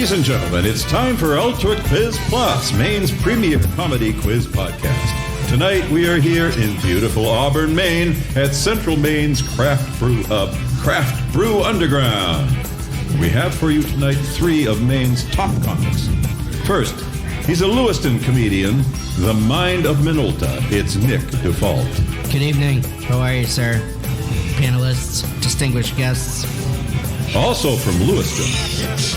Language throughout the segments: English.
Ladies and gentlemen, it's time for Ultra Quiz Plus, Maine's premier comedy quiz podcast. Tonight we are here in beautiful Auburn, Maine, at Central Maine's Craft Brew Hub, Craft Brew Underground. We have for you tonight 3 of Maine's top comics. First, he's a Lewiston comedian, the mind of Minolta. It's Nic Dufault. Good evening. How are you, sir? Panelists, distinguished guests. Also from Lewiston,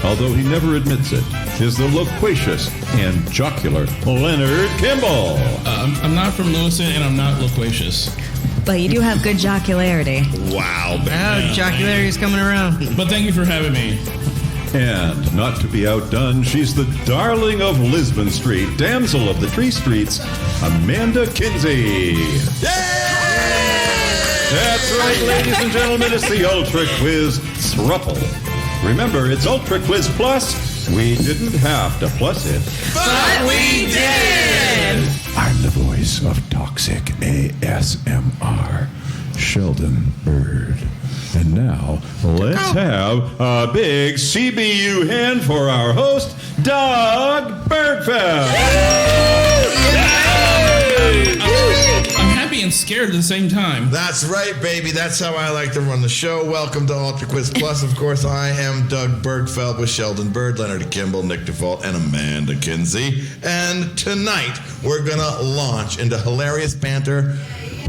although he never admits it, is the loquacious and jocular Leonard Kimble. I'm not from Lewiston, and I'm not loquacious. But you do have good jocularity. Wow, man. Jocularity's coming around. But thank you for having me. And not to be outdone, she's the darling of Lisbon Street, damsel of the Tree Streets, Amanda Kinsey. That's right, ladies and gentlemen, it's the Ultra Quiz Thruple. Remember, it's Ultra Quiz Plus. We didn't have to plus it. But we did! I'm the voice of toxic ASMR, Sheldon Bird. And now, let's have a big CBU hand for our host, Doug Bergfeld. I'm happy and scared at the same time. That's right, baby. That's how I like to run the show. Welcome to Ultra Quiz Plus. Of course, I am Doug Bergfeld with Sheldon Bird, Leonard Kimble, Nic Dufault, and Amanda Kinsey. And tonight, we're going to launch into hilarious banter,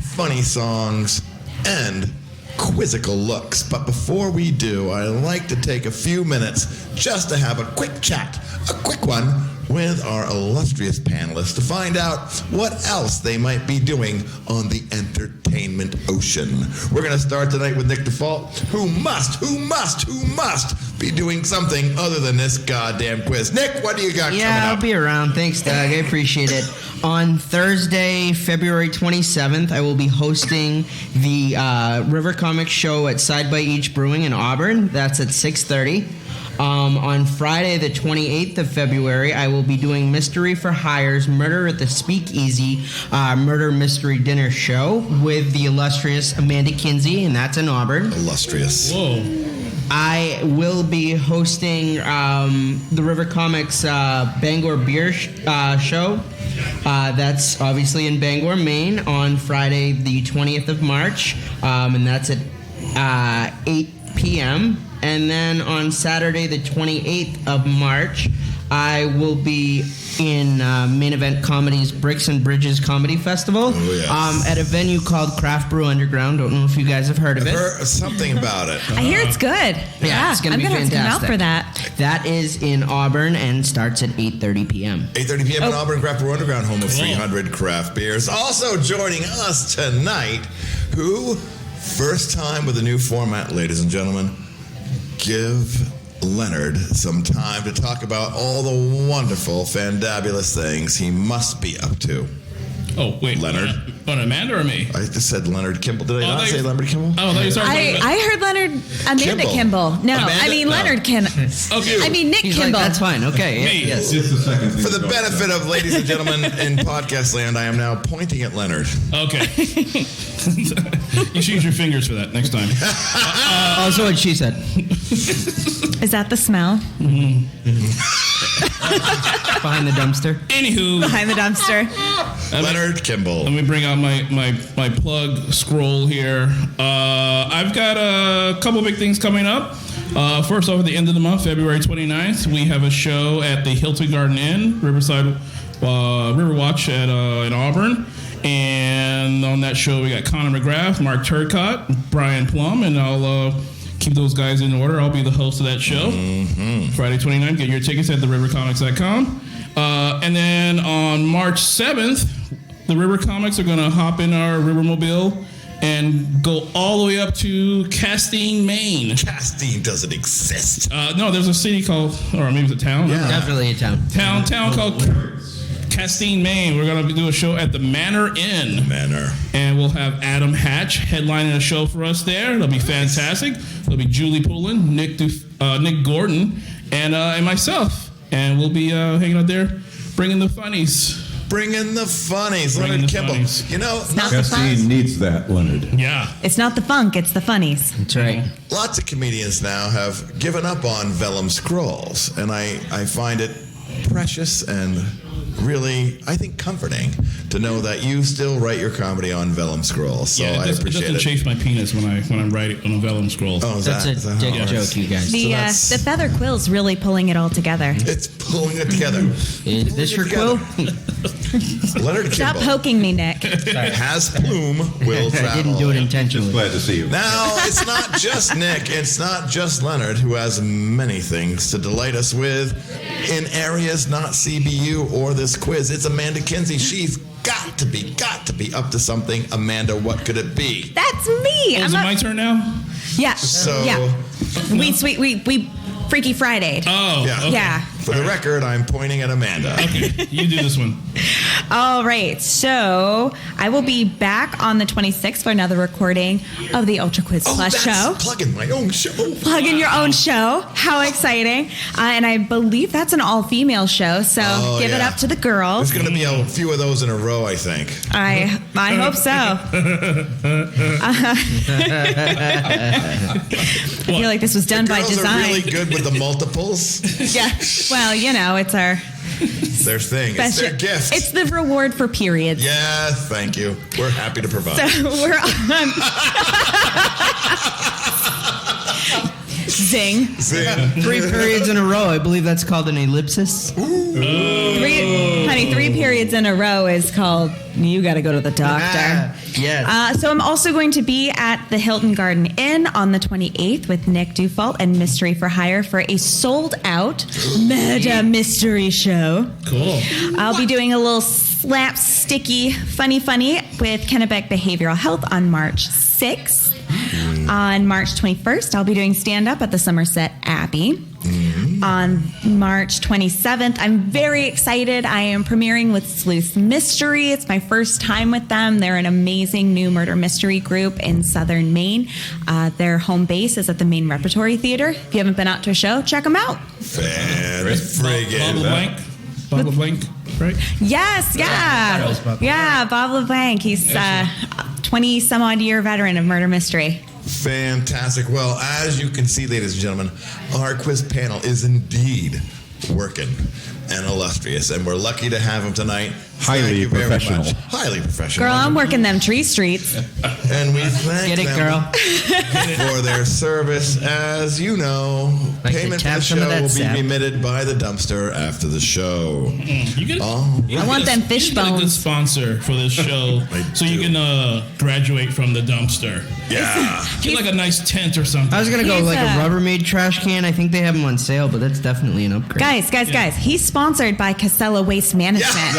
funny songs, and quizzical looks. But before we do, I'd like to take a few minutes just to have a quick chat, a quick one, with our illustrious panelists to find out what else they might be doing on the entertainment ocean. We're going to start tonight with Nic Dufault, who must be doing something other than this goddamn quiz. Nick, what do you got coming up? I'll be around. Thanks, Doug. I appreciate it. On Thursday, February 27th, I will be hosting the River Comics show at Side by Each Brewing in Auburn. That's at 6:30. On Friday, the 28th of February, I will be doing Mystery for Hire's Murder at the Speakeasy Murder Mystery Dinner Show with the illustrious Amanda Kinsey, and that's in Auburn. Illustrious. Whoa. I will be hosting the River Comics Bangor Beer Show. That's obviously in Bangor, Maine, on Friday, the 20th of March, and that's at 8 p.m., and then on Saturday, the 28th of March, I will be in Main Event Comedy's Bricks and Bridges Comedy Festival at a venue called Craft Brew Underground. Don't know if you guys have heard of it. I've heard something about it. I hear it's good. Yeah, it's going to be fantastic. I'm going to have to come out for that. That is in Auburn and starts at 8:30 p.m. 8:30 p.m. in Auburn, Craft Brew Underground, home of 300 craft beers. Also joining us tonight, who, first time with a new format, ladies and gentlemen, give Leonard some time to talk about all the wonderful, fantabulous things he must be up to. Oh, wait. Leonard. Amanda or me? I just said Leonard Kimble. Did I not say Leonard Kimble? Oh, I I heard Amanda Kimble. No, Amanda? I mean Leonard Kimble. Okay. I mean Nic He's Kimble. like, that's fine. Okay. Me. Yes. Just a second. For the benefit of ladies and gentlemen in podcast land, I am now pointing at Leonard. Okay. You should use your fingers for that next time. Also what she said. Is that the smell? Behind the dumpster. Anywho. Behind the dumpster. Leonard Kimble. Let me bring out my plug scroll here. I've got a couple big things coming up. First off, at the end of the month, February 29th, we have a show at the Hilton Garden Inn, Riverside Riverwatch in Auburn. And on that show, we got Connor McGrath, Mark Turcott, Brian Plum, and I'll keep those guys in order. I'll be the host of that show. Friday 29th. Get your tickets at therivercomics.com. And then on March 7th, the River Comics are going to hop in our Rivermobile and go all the way up to Castine, Maine. Castine doesn't exist. No, there's a city called, or maybe it's a town. Yeah. Definitely a town. Town called Castine, Maine. We're going to do a show at the Manor Inn. And we'll have Adam Hatch headlining a show for us there. It'll be fantastic. There'll be Julie Poulin, Nick Gordon, and myself. And we'll be hanging out there, bringing the funnies. Bringing the funnies. Bringing Leonard the Kimble. funnies. You know, not the fun. Cassine needs that, Leonard. Yeah. It's not the funk, it's the funnies. That's right. lots of comedians now have given up on vellum scrolls, and I find it precious and really, I think, comforting to know that you still write your comedy on vellum scrolls. So I it appreciate doesn't it. chafe my penis when I'm writing on a vellum scroll. Oh, is That's that, a is that how dick it works? joke, you guys. that's- The feather quill's really pulling it all together. It's pulling it together. Is this your Together. quill? Leonard Stop Kimble poking me, Nick. has plume, will travel. I didn't do it Just intentionally. glad to see you. Now, it's not just Nick, it's not just Leonard who has many things to delight us with in areas not CBU or this quiz. It's Amanda Kinsey. She's got to be up to something. Amanda, what could it be? That's me. Is it my turn now? Yeah. So- yeah. We Freaky Friday. Oh. Yeah. Okay. Yeah. For the record, I'm pointing at Amanda. Okay, you do this one. All right. So I will be back on the 26th for another recording of the Ultra Quiz Plus that's show. plugging my own show. Plug in your own show. How exciting. And I believe that's an all-female show, so give it yeah. up to the girls. There's going to be a few of those in a row, I think. I hope so. I feel like this was done by Girls design. are really good with the multiples. Yeah. Well, it's our It's their thing. It's their gift. It's the reward for periods. Yeah, thank you. We're happy to provide. So we're on. Zing. Zing. 3 periods in a row. I believe that's called an ellipsis. Three periods in a row is called, you got to go to the doctor. Yes. So I'm also going to be at the Hilton Garden Inn on the 28th with Nic Dufault and Mystery for Hire for a sold-out meta mystery show. Cool. I'll be doing a little slapsticky funny with Kennebec Behavioral Health on March 6th. On March 21st, I'll be doing stand-up at the Somerset Abbey. On March 27th, I'm very excited. I am premiering with Sleuth Mystery. It's my first time with them. They're an amazing new murder mystery group in Southern Maine. Their home base is at the Maine Repertory Theater. If you haven't been out to a show, check them out. Fan-friggin'. Bob LeBlanc, right? Yes, yeah. Yeah, Bob LeBlanc. He's 20-some-odd year veteran of murder mystery. Fantastic. Well, as you can see, ladies and gentlemen, our quiz panel is indeed working and illustrious, and we're lucky to have them tonight. Highly Thank you very professional. much. Highly professional. Girl, I'm working them tree streets. And we thank Get it, them girl. for their service. As you know, Like to payment for tap the some of show that will be sap. remitted by the dumpster after the show. You get, Oh, you I want get a- them fish you get a good bones. sponsor for this show, so you do. can graduate from the dumpster. yeah. Get like a nice tent or something. I was going to go He's like a a- Rubbermaid trash can. I think they have them on sale, but that's definitely an upgrade. Guys. He's sponsored by Casella Waste Management.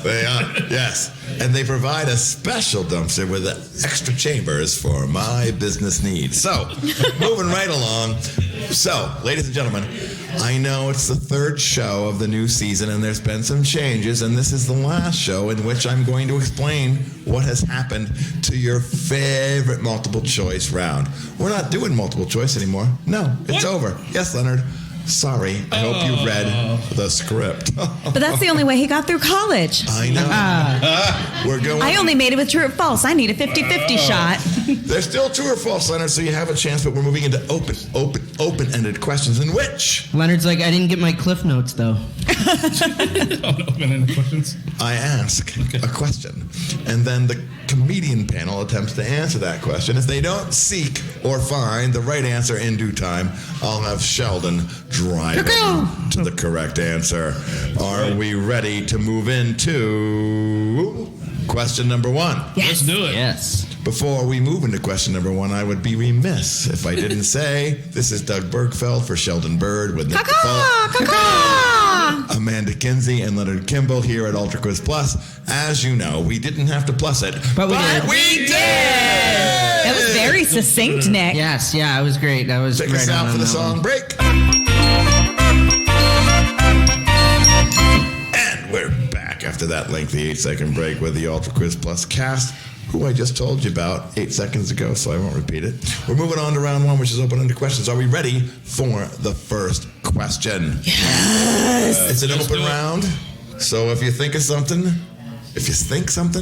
They are, yes. And they provide a special dumpster with extra chambers for my business needs. So, moving right along. So, ladies and gentlemen, I know it's the third show of the new season and there's been some changes, and this is the last show in which I'm going to explain what has happened to your favorite multiple choice round. We're not doing multiple choice anymore. No, it's over. Yes, Leonard. Sorry, I hope you read the script. But that's the only way he got through college. I know. We're going. I only made it with true or false. I need a 50-50 shot. There's still true or false, Leonard, so you have a chance, but we're moving into open-ended questions in which Leonard's like, I didn't get my Cliff Notes, though. Open-ended questions. I ask a question, and then the comedian panel attempts to answer that question. If they don't seek or find the right answer in due time, I'll have Sheldon drive to the correct answer. Are we ready to move into question number 1? Let's do it. Yes. Before we move into question number 1, I would be remiss if I didn't say this is Doug Bergfeld for Sheldon Bird with Nic Dufault, Amanda Kinsey, and Leonard Kimble here at Ultra Quiz Plus. As you know, we didn't have to plus it, But we did. we did! That was very succinct, Nick. Yes, yeah, I was great. I was Take right us out on for the that song one. break. And we're back after that lengthy 8-second break with the Ultra Quiz Plus cast. who I just told you about 8 seconds ago, so I won't repeat it. We're moving on to round one, which is open-ended questions. Are we ready for the first question? Yes. It's an open round, so if you think of something,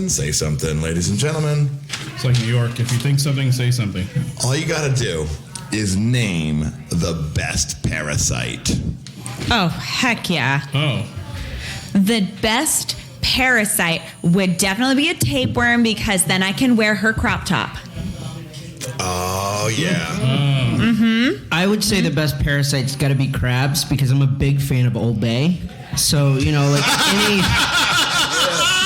say something, ladies and gentlemen. It's like New York. If you think something, say something. All you gotta do is name the best parasite. Oh, heck yeah. Oh. The best parasite would definitely be a tapeworm because then I can wear her crop top. Oh, yeah. I would say the best parasite's got to be crabs because I'm a big fan of Old Bay. So, like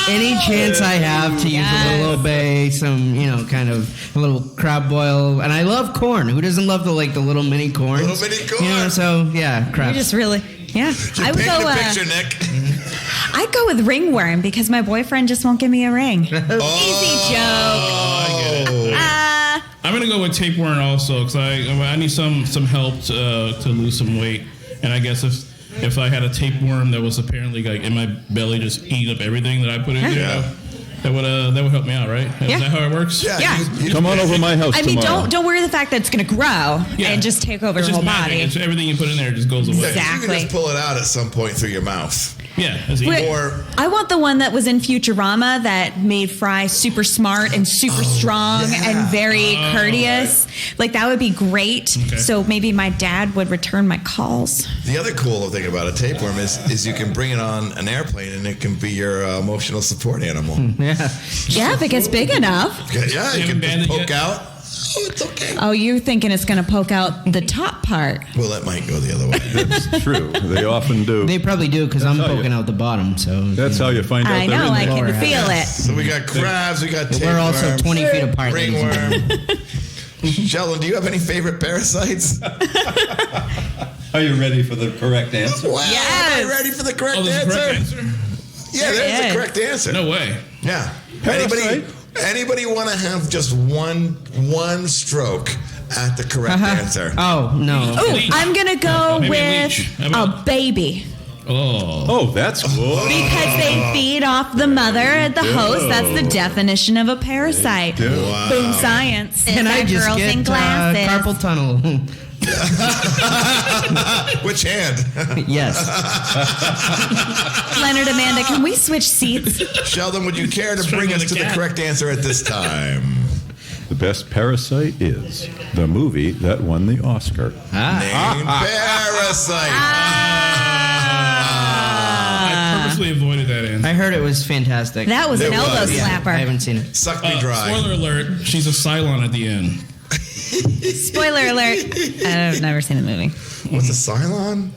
any chance I have to use a little Old Bay, some, kind of a little crab boil. And I love corn. Who doesn't love the little mini corn? Little mini corn. So, yeah, crabs. You just really, yeah. I would go a picture, Nick. I'd go with ringworm because my boyfriend just won't give me a ring. Easy joke. I get it. I'm gonna go with tapeworm also because I need some help to lose some weight, and I guess if I had a tapeworm that was apparently in my belly just eat up everything that I put in there, that would help me out, right? Yeah. Is that how it works? Yeah. You Come on over my house I mean, tomorrow. don't worry the fact that it's going to grow and just take over It's your just whole magic. body. It's everything you put in there just goes away. Exactly. You can just pull it out at some point through your mouth. Yeah. It's easy. Wait, Or- I want the one that was in Futurama that made Fry super smart and super strong and very courteous. Like, that would be great. Okay. So maybe my dad would return my calls. The other cool thing about a tapeworm is you can bring it on an airplane and it can be your emotional support animal. Yeah. Yeah, if it gets big enough. Yeah, you haven't can banned it poke yet? out. Oh, it's okay. Oh, you're thinking it's going to poke out the top part. Well, that might go the other way. That's true. They often do. They probably do because I'm how you- poking out the bottom. So That's how you find out I they're know, in I there. can lower feel it. So we got crabs, we got tapeworms. We're also 20 feet apart, ladies and Ringworm. Sheldon, do you have any favorite parasites? Are you ready for the correct answer? Wow, Yes. am I ready for the correct Oh, there's a answer? correct answer? Yeah, there's is. the correct answer. No way. Yeah. Parasite? Anybody want to have just one stroke at the correct answer? Oh, no. Ooh, Leech. I'm going to go Maybe a with leech. How about- a baby. Oh. Oh, that's cool. Because they feed off the mother, the host. That's the definition of a parasite. Wow. Boom science. Can I just girls in get glasses. carpal tunnel? Which hand? Yes. Leonard, Amanda, can we switch seats? Sheldon, would you care to Struggling bring us with to the the cat. correct answer at this time? The best parasite is the movie that won the Oscar. Name Parasite. I purposely avoided that answer. I heard it was fantastic. That was It an elbow was. Yeah, I slapper. haven't seen it. Suck me dry. Spoiler alert, she's a Cylon at the end. Spoiler alert. I've never seen the movie. What's a Cylon?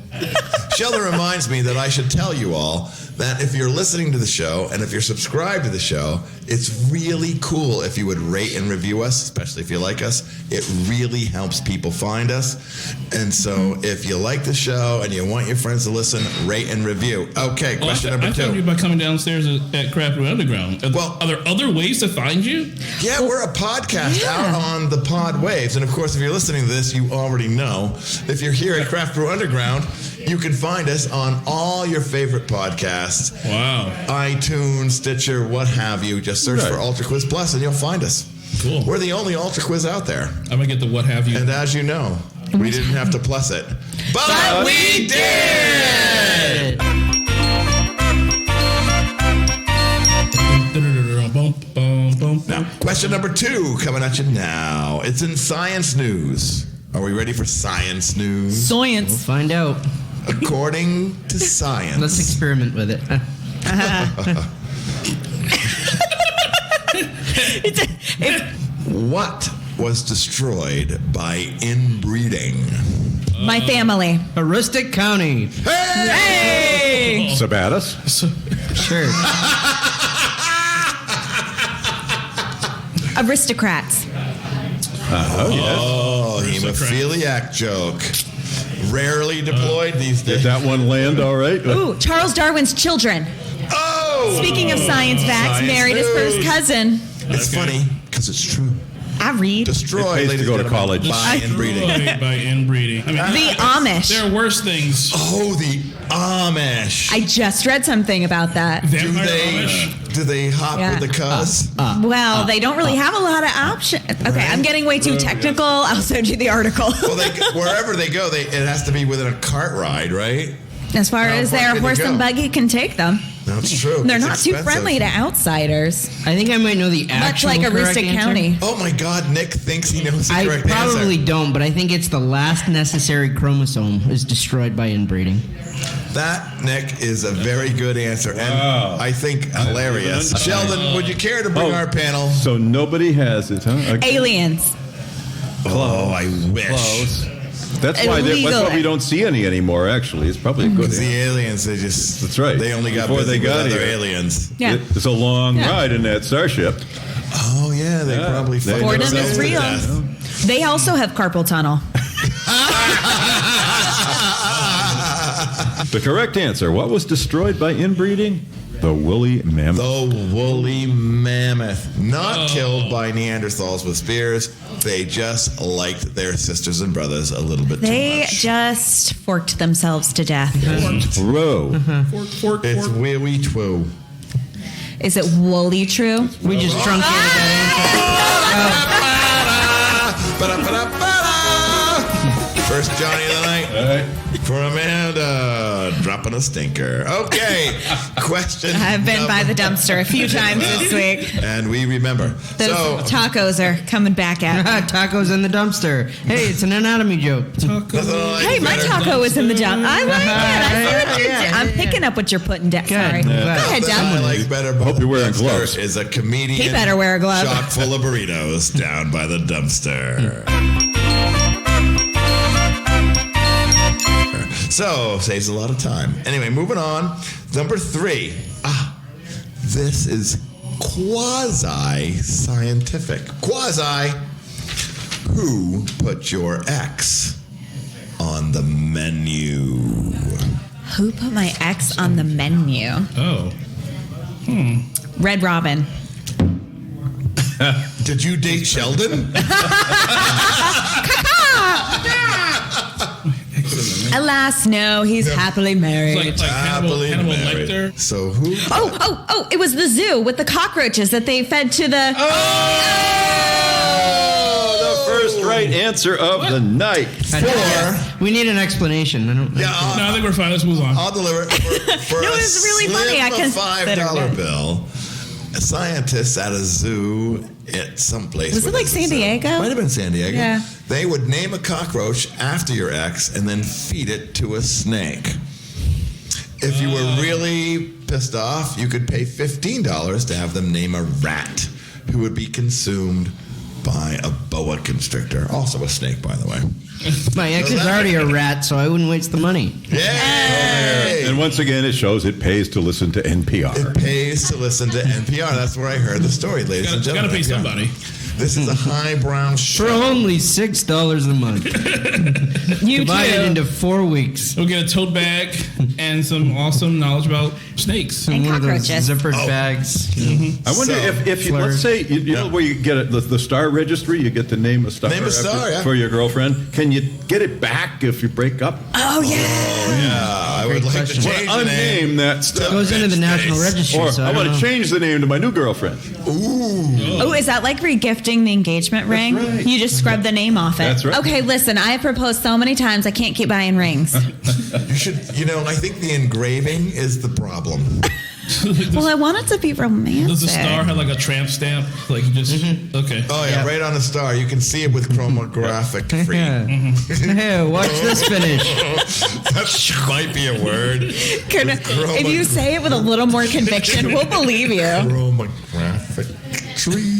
Sheldon reminds me that I should tell you all that if you're listening to the show and if you're subscribed to the show, it's really cool if you would rate and review us, especially if you like us. It really helps people find us. And so if you like the show and you want your friends to listen, rate and review. Okay, question I number found you two. by coming downstairs at Craft Room Underground. Well- Are there other ways to find you? Yeah, we're a podcast out on the pod waves. And of course, if you're listening to this, you already know. If you're here at Craft Brew Underground, you can find us on all your favorite podcasts. Wow. iTunes, Stitcher, what have you. Just search Right. for Ultra Quiz Plus and you'll find us. Cool. We're the only Ultra Quiz out there. I'm going to get the what have you. And as you know, we didn't have to plus it. But we did! Now, question number two coming at you now. It's in science news. Are we ready for science news? We'll Science. find out. According to science. Let's experiment with it. What was destroyed by inbreeding? My family. Aroostook County. Hey! Sabatis. Sure. Aristocrats. Oh, hemophiliac joke. Rarely deployed these days. Did that one land all right? Ooh, Charles Darwin's children. Oh! Speaking of science facts, Science married his first news. cousin. It's funny because it's true. I read. Destroy, It pays to ladies go and to gentlemen, college. by inbreeding. By inbreeding. I mean, The Amish. there are worse things. Oh, Amish. I just read something about that. Vampire Amish? Do they hop with the cuz? Well, they don't really have a lot of options. Okay, I'm getting way too technical. I'll send you the article. Well, wherever they go, it has to be within a cart ride, right? As far as far their can horse they and go? buggy can take them. That's true. They're It's not too expensive. friendly to outsiders. I think I might know the Much actual like correct Aroostook answer. County. Oh my God, Nick thinks he knows the I correct probably answer. don't, but I think it's the last necessary chromosome is destroyed by inbreeding. That, Nick, is a very good answer, Wow. and I think hilarious. Sheldon, would you care to bring our panel? So nobody has it, huh? Okay. Aliens. Oh, I wish. Close. That's why we don't see any anymore. Actually, it's probably a good. Because the answer. aliens, that's right. They only got Before busy they got with other here. aliens. Yeah. It's a long Yeah. ride in that starship. Oh yeah, they Yeah. probably They fucked Boredom is themselves to real. death. They also have carpal tunnel. The correct answer. What was destroyed by inbreeding? The woolly mammoth. The woolly mammoth, not killed by Neanderthals with spears. They just liked their sisters and brothers a little bit too They much. just forked themselves to death. Bro. Fork. It's willy twoo. Is it woolly true? We just truncated Ba-da-ba-da-ba-da. First Johnny of the night. All right. For Amanda, dropping a stinker. Okay, question. I've been by the number- dumpster a few times this week. And we remember. Those So, tacos are coming back at me. Tacos in the dumpster. Hey, it's an anatomy joke. nothing like Hey, my better. taco was in the dump. I like it. I see what you're doing. I'm picking up what you're putting down. Sorry. Go ahead, Nothing I Doug. like better. Hope you're wearing dumpster gloves. Is a comedian. He better wear a glove. Chock full of burritos down by the dumpster. So, saves a lot of time. Anyway, moving on. Number 3. This is quasi-scientific. Quasi, who put your X on the menu? Who put my ex on the menu? Oh. Red Robin. Did you date Sheldon? Alas, no. He's happily married. It's like Hannibal married. Lecter. So who? Oh! It was the zoo with the cockroaches that they fed to the. The first right answer of the night. We need an explanation. I don't. Yeah, No, I think we're fine. Let's move on. I'll deliver it for It a was really funny. I slim considered $5 it. bill. Scientists at a zoo at some place. Was it where like there's a San zoo. Diego? Might have been San Diego. Yeah. They would name a cockroach after your ex and then feed it to a snake. If you were really pissed off, you could pay $15 to have them name a rat who would be consumed by a boa constrictor. Also a snake, by the way. My ex is already a rat, so I wouldn't waste the money. Yay! And once again, it shows it pays to listen to NPR. It pays to listen to NPR. That's where I heard the story, ladies and Gotta gentlemen. pay somebody. This is a highbrow For show. only $6 a month. You Divided too. into 4 weeks. We'll get a tote bag and some awesome knowledge about snakes. And one of those cockroaches. zippered bags. I wonder So, if you, let's say, you know where you get it, the star registry, you get to name a star, Name a star, yeah. for your girlfriend. Can you get it back if you break up? Oh yeah. Yeah, I would like question. to change the name. Unname that star. It goes into the National Registry. Or so I I want don't to know. change the name to my new girlfriend. Oh, is that like regifting the engagement ring? right. You just scrub the name off it. That's right. Okay, listen, I have proposed so many times I can't keep buying rings. You should, I think the engraving is the problem. Well, I want it to be romantic. Does the star have like a tramp stamp? Like you just okay. Oh, yeah, right on the star. You can see it with chromographic free. Hey, watch this finish. That might be a word. If you say it with a little more conviction, we'll believe you. Chromographic tree.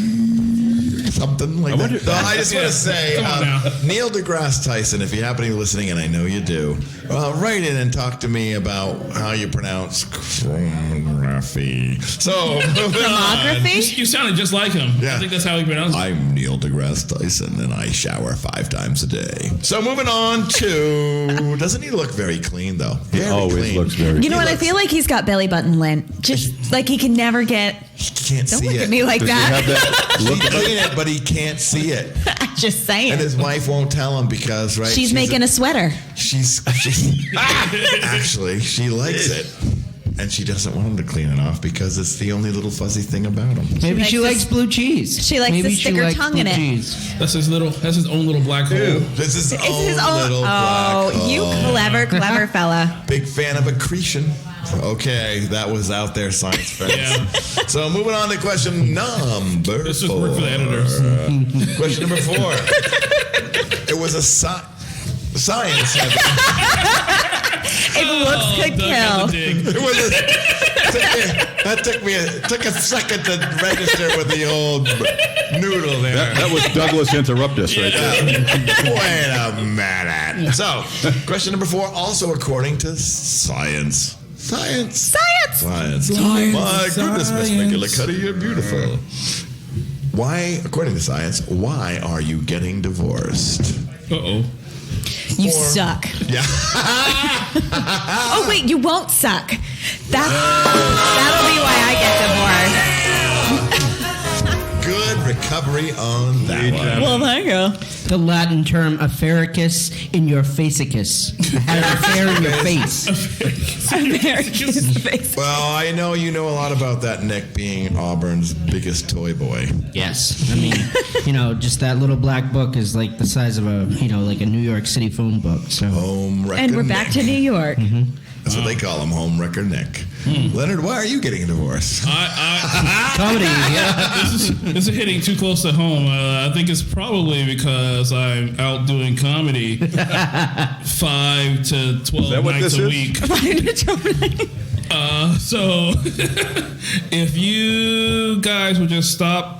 Something like wonder- that. No, I just want to say, Come on now. Neil deGrasse Tyson, if you happen to be listening, and I know you do, write in and talk to me about how you pronounce chromography. So, moving on. Chronography? You sounded just like him. Yeah. I think that's how he pronounced it. I'm Neil deGrasse Tyson, and I shower 5 times a day. So moving on to... Doesn't he look very clean, though? He Very always clean. looks very You know what? I feel like he's got belly button lint. Just like he can never get. He can't Don't see look it. at me like Does he that. have that He look? clean it, but he can't see it. Just saying. And his wife won't tell him because, right? She's making a sweater. She's actually, she likes it. And she doesn't want him to clean it off because it's the only little fuzzy thing about him. Maybe she likes blue cheese. She likes to stick her tongue in it. Cheese. That's his own little black hole. This is his own little black hole. You clever fella. Big fan of accretion. Okay, that was out there, science friends. Yeah. So moving on to question number This is 4. work for the editors. Question number 4. It was a science. If looks could kill. It was took a second to register with the old noodle there. That was Douglas Interruptus right there. Wait a minute. So, question number 4, also according to science. Science. My goodness, Miss McGillicuddy, you're beautiful. Why, according to science, why are you getting divorced? Uh-oh. You suck. Yeah. Oh, wait, you won't suck. That'll be why I get divorced. Good recovery on that one. Well, there you go. The Latin term afericus in your facicus. I had an affair in your face. America's face. Well, I know you know a lot about that, Nick, being Auburn's biggest toy boy. Yes. I mean, just that little black book is like the size of like a New York City phone book. So Home wrecker And we're back to New York. Mm-hmm. That's what they call him, home wrecker Nick. Leonard, why are you getting a divorce? comedy. Yeah. This is hitting too close to home. I think it's probably because I'm out doing comedy 5 to 12 nights a week. So if you guys would just stop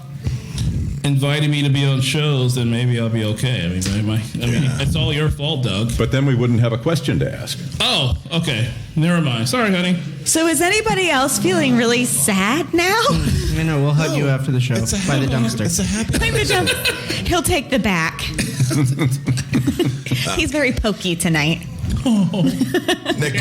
inviting me to be on shows, then maybe I'll be okay. I mean, it's all your fault, Doug. But then we wouldn't have a question to ask. Oh, okay. Never mind. Sorry, honey. So is anybody else feeling really sad now? We'll hug you after the show by the dumpster. It's a happy He'll take the back. He's very pokey tonight. Nick,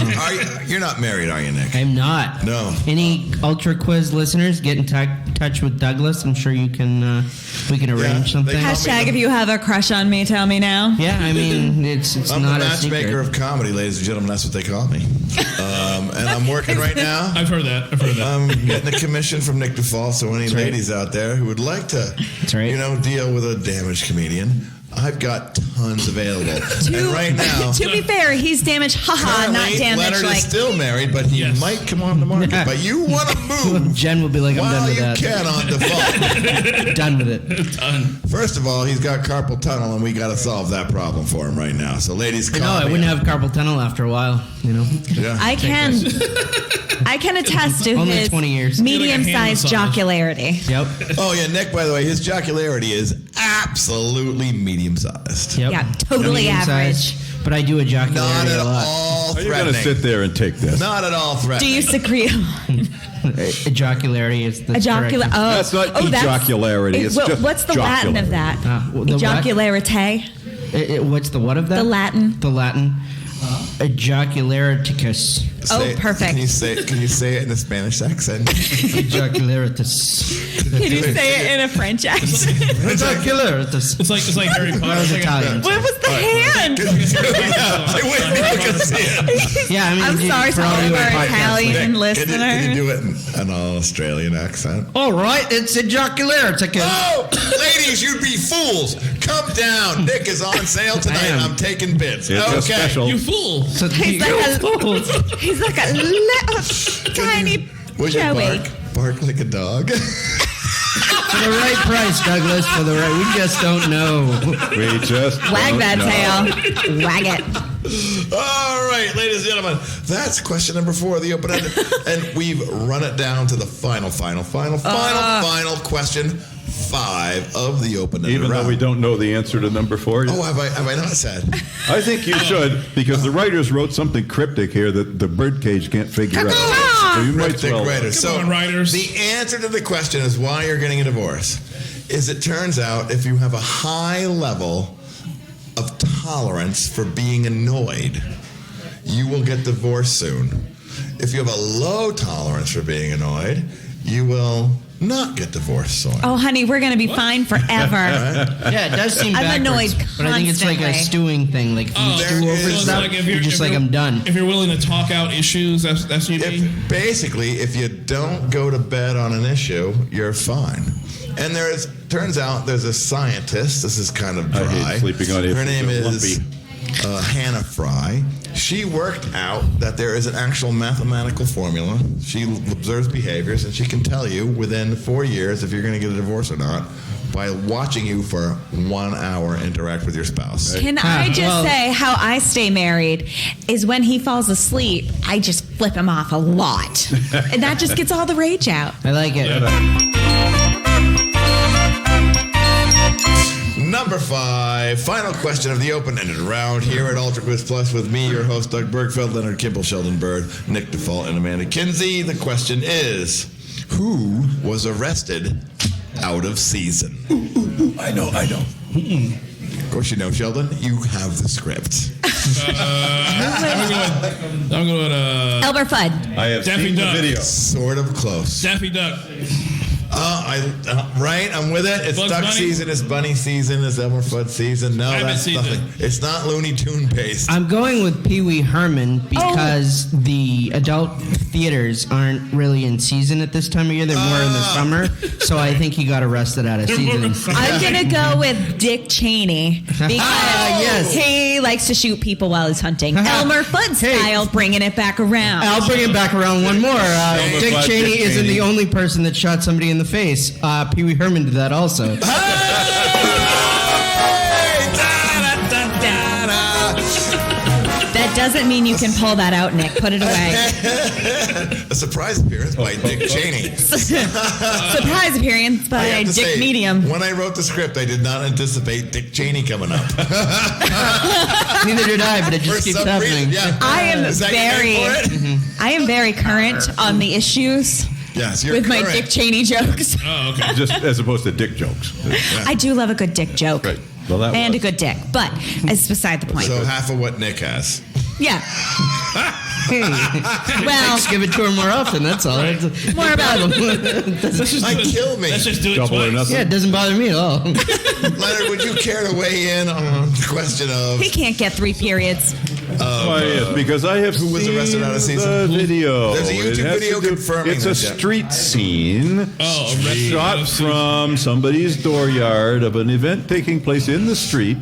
you're not married, are you, Nick? I'm not. No. Any Ultra Quiz listeners, get in touch with Douglas. I'm sure you can. We can arrange something. Hashtag if you have a crush on me, tell me now. Yeah, I mean it's I'm not the a matchmaker secret. of comedy, ladies and gentlemen. That's what they call me. And I'm working right now. I've heard that. I'm getting a commission from Nic Dufault. So any ladies out there who would like to, deal with a damaged comedian, I've got tons available. And right now, To be fair, he's damaged. Haha, not damaged. Leonard Like is still married, but he might come on the market. But you want to move. Jen will be like, I'm done While with you that. can on default. Done with it. First of all, he's got carpal tunnel, and we got to solve that problem for him right now. So, ladies, call I me. wouldn't have carpal tunnel after a while. Yeah. I can attest to Only his 20 years. medium-sized Like a hand jocularity. Yep. Oh yeah, Nick. By the way, his jocularity is absolutely medium-sized. Yep. Yeah, totally Medium-sized, average. But I do a jocularity Not at a lot. all Are you going to threatening. sit there and take this? Not at all Do threatening. you secrete Ejacularity is the a jocular? correct- Oh, That's not ejacularity, it's just what's the Latin of that? well, the what? Ejacularite. What's the what of that? The Latin. The Latin. Ejaculariticus. Perfect. Can you say it in a Spanish accent? Ejacularitus. Can you say it in a French accent? Ejacularitus. It's like Harry Potter. That was Italian. What was the hand? Wait, people can see it. Yeah, I mean, I'm sorry for to all all of you our podcast Italian Can you listeners. do it in an Australian accent? All right, it's ejaculariticus. Oh, ladies, you'd be fools. Come down. Nick is on sale tonight. I am. I'm taking bids. It's a Okay. special. You fool. So He's like a little tiny Would you Joey. bark like a dog? for the right price, Douglas. For the right, we just don't know. We just Wag don't that know. tail. Wag it. All right, ladies and gentlemen, that's question number 4 of the open ended, and we've run it down to the final question 5 of the open ended. Even though we don't know the answer to number 4 yet. Oh, have I not said? I think you should, because the writers wrote something cryptic here that the birdcage can't figure out. So you might Cryptic well. writers. Come on, writers. The answer to the question is why you're getting a divorce. Is it turns out if you have a high level of tolerance for being annoyed, you will get divorced soon. If you have a low tolerance for being annoyed, you will not get divorced, Sawyer? Oh, honey, we're going to be fine forever. Yeah, it does seem I'm backwards, annoyed but I think it's like a constantly. stewing thing. Like if you stew over is- stuff, like you're just like, I'm done. If you're willing to talk out issues, that's what you mean? Basically, if you don't go to bed on an issue, you're fine. And turns out there's a scientist. This is kind of dry. I hate sleeping on Her issues. name They're is Hannah Fry. She worked out that there is an actual mathematical formula. She observes behaviors, and she can tell you within 4 years if you're going to get a divorce or not by watching you for 1 hour interact with your spouse. Can I just say how I stay married is when he falls asleep, I just flip him off a lot. And that just gets all the rage out. I like it. Number 5, final question of the open-ended round here at Ultra Quiz Plus with me, your host, Doug Bergfeld, Leonard Kimble, Sheldon Bird, Nic Dufault, and Amanda Kinsey. The question is, who was arrested out of season? I know. Of course you know, Sheldon. You have the script. I'm going with Elmer Fudd. I have Daffy seen Duck. the video. Sort of close. Daffy Duck. Right, I'm with it. It's Bugs duck Bunny? season, it's bunny season, it's Elmer Fudd season. No, Rabbit that's season. nothing. It's not Looney Tune based. I'm going with Pee Wee Herman because the adult theaters aren't really in season at this time of year. They're more in the summer. So I think he got arrested out of season. I'm going to go with Dick Cheney because Yes. he likes to shoot people while he's hunting. Elmer Fudd style, bringing it back around. I'll bring it back around one more. Dick Dick Cheney isn't Cheney. the only person that shot somebody in the face. Pee Wee Herman did that also. That doesn't mean you can pull that out, Nick. Put it away. A surprise appearance by Dick Cheney. Surprise appearance I by have to Dick say, Medium. when I wrote the script, I did not anticipate Dick Cheney coming up. Neither did I, but it For just keeps some happening. reason, yeah. I am Is that your name for it? I am very current on the issues Yes, you're with my correct. Dick Cheney jokes. Oh, okay. Just as opposed to dick jokes. I do love a good dick joke. Right. Well, that And was. a good dick, but it's beside the point. So half of what Nick has. Yeah. Well, Just give it to her more often, that's all. more about Kill me. Let's just do it Double or twice. nothing. Yeah, it doesn't bother me at all. Leonard, would you care to weigh in on the question of he can't get 3 periods. Why, yes, because I have who was seen arrested out of season? the video. There's a It YouTube has video to do- confirming It's a this, yeah. street scene Arrested out shot of season. from somebody's dooryard of an event taking place in the street.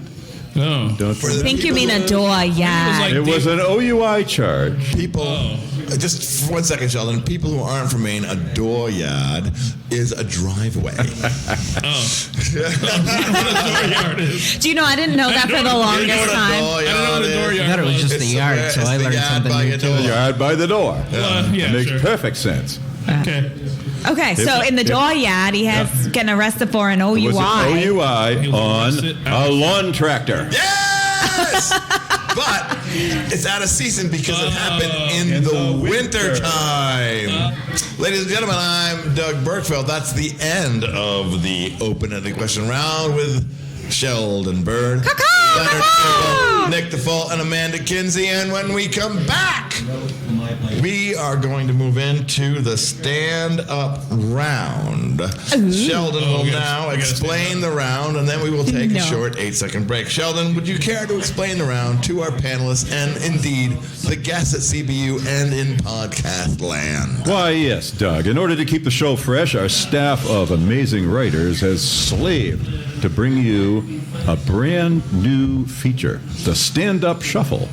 Oh. Don't For the I think you mean a people- door, yeah. like- It was an OUI charge. People, just for 1 second, Sheldon. People who aren't from Maine, a dooryard is a driveway. Dooryard is. Do you know, I didn't know that for the You know longest what a time. I don't know dooryard what a is? dooryard I thought it was just It's the yard, the- so it's I the learned yard something by new your too. door. Yard by the door. Yeah, It makes sure. perfect sense. Okay. Okay, so in the dooryard, he has getting arrested for an It was an OUI. OUI He was on arrested a out- lawn tractor. Yes! But it's out of season because it happened in the winter time. Ladies and gentlemen, I'm Doug Bergfeld. That's the end of the open-ended question round with Sheldon Bird, Leonard Kimble, Nic Dufault, and Amanda Kinsey. And when we come back, we are going to move into the stand-up round. Sheldon will now explain the round, and then we will take a short 8-second break. Sheldon, would you care to explain the round to our panelists and indeed the guests at CBU and in podcast land? Why, yes, Doug. In order to keep the show fresh, our staff of amazing writers has slaved to bring you a brand new feature, the Stand-Up Shuffle.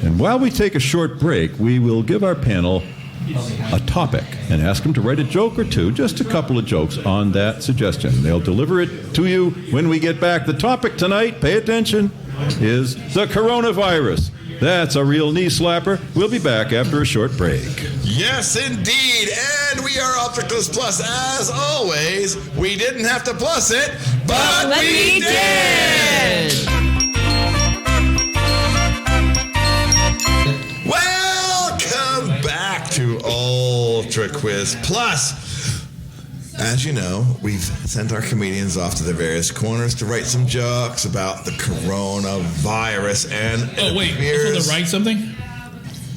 And while we take a short break, we will give our panel a topic and ask them to write a joke or two, just a couple of jokes on that suggestion. They'll deliver it to you when we get back. The topic tonight, pay attention, is the coronavirus. That's a real knee slapper. We'll be back after a short break. Yes, indeed. And we are Ultra Quiz Plus. As always, we didn't have to plus it, but we did. Welcome back to Ultra Quiz Plus. As you know, we've sent our comedians off to their various corners to write some jokes about the coronavirus. And Oh, wait. it appears... You supposed to write something?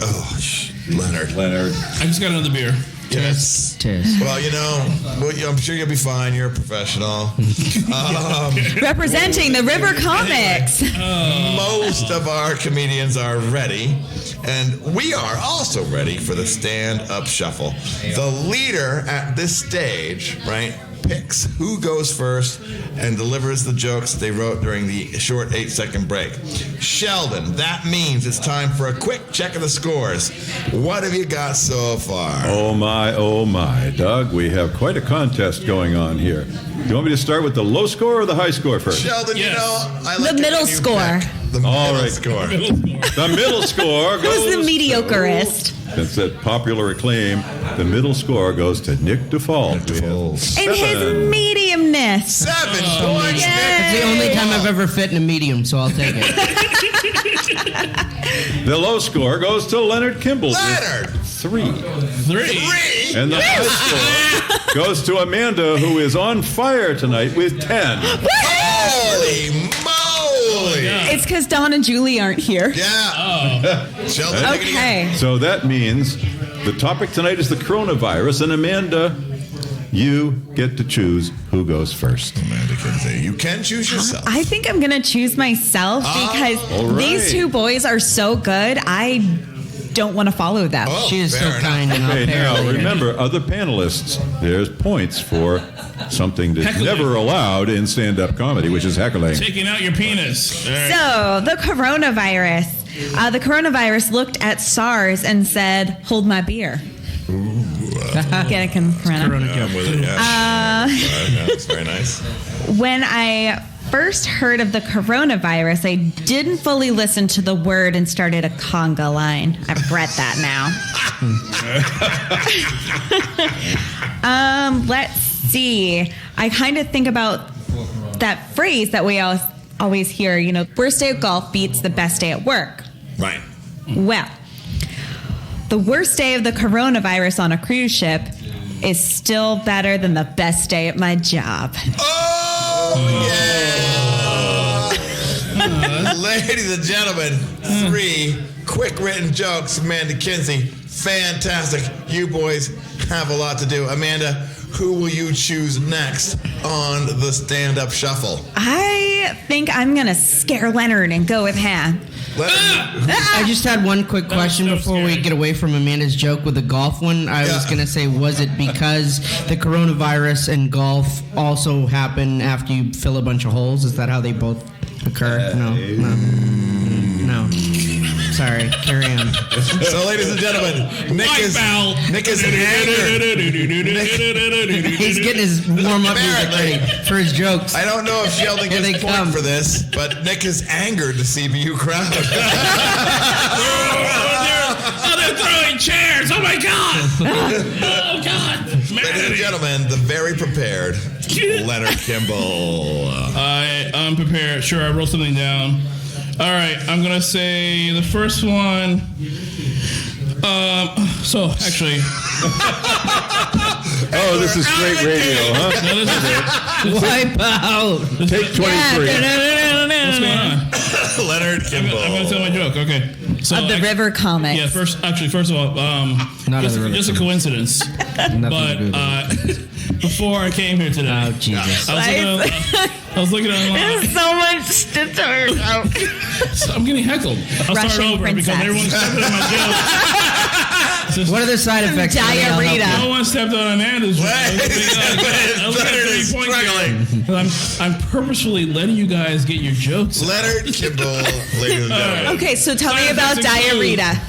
Oh, Leonard. Leonard. I just got another beer. Yes. Tis. Well, I'm sure you'll be fine. You're a professional. Representing the River Comics. Most of our comedians are ready, and we are also ready for the stand-up shuffle. The leader at this stage, right, picks who goes first and delivers the jokes they wrote during the short 8-second break. Sheldon, that means it's time for a quick check of the scores. What have you got so far? Oh my, Doug, we have quite a contest going on here. You want me to start with the low score or the high score first? Sheldon, Yes. I like The middle score. The middle score. The middle score goes Who's the mediocreest? That's that popular acclaim. The middle score goes to Nic Dufault. Nic Dufault. And his mediumness. 7 points. Yay. It's the only time I've ever fit in a medium, so I'll take it. The low score goes to Leonard Kimble. with Leonard. 3. 3. And the high score goes to Amanda, who is on fire tonight with 10. Holy moly. It's because Don and Julie aren't here. Yeah. Sheldon, take it again. Okay. So that means the topic tonight is the coronavirus, and Amanda, you get to choose who goes first. Amanda Kinsey, you can choose yourself. I think I'm going to choose myself because all right. these two boys are so good. I don't want to follow them. Oh, She is so fair enough. kind and Okay, now apparently. remember, other panelists, there's points for something that's Heckling. never allowed in stand-up comedy, which is heckling. Taking out your penis. All right. So, the coronavirus. The coronavirus looked at SARS and said, "Hold my beer." Get it, Corona. Yeah, I'm with it, yeah. Yeah, that's very nice. When I first heard of the coronavirus, I didn't fully listen to the word and started a conga line. I regret that now. Let's see. I kind of think about that phrase that we always hear, worst day of golf beats the best day at work. Right. Well, the worst day of the coronavirus on a cruise ship is still better than the best day at my job. Oh, yeah. Ladies and gentlemen, 3 quick written jokes. Amanda Kinsey, fantastic. You boys have a lot to do. Amanda, who will you choose next on the stand-up shuffle? I think I'm going to scare Leonard and go with him. I just had one quick question so before we scary. get away from Amanda's joke with the golf one. I was going to say, was it because the coronavirus and golf also happen after you fill a bunch of holes? Is that how they both occur? No. Sorry, carry on. So, ladies and gentlemen, Nic is angered. He's getting his warm-up music ready for his jokes. I don't know if Sheldon Here gets they point come. for this, but Nic is angered to CBU crowd. They're throwing chairs. Oh my God. Oh God. Ladies and gentlemen, the very prepared Leonard Kimble. I'm prepared. Sure, I wrote something down. All right, I'm gonna say the first one. So actually, Oh, this is great radio, huh? no, this is it. Wipe out. Take 23. What's going on? Leonard Kimble. I'm gonna tell my joke. Okay. So Of the River Comics. Yeah. First of all, Not of the River just a coincidence. Nothing to But do with before I came here today, Oh, Jesus. I was looking online. There's so much to talk about. So I'm getting heckled. I'll Russian start over princess. because everyone's stepping on my joke. What are the side effects? Diarrhea. No one stepped on Amanda's joke. Leonard is struggling. I'm purposefully letting you guys get your jokes. Leonard Kimble, ladies and gentlemen. Okay, so tell me Side about effects include diarrhea.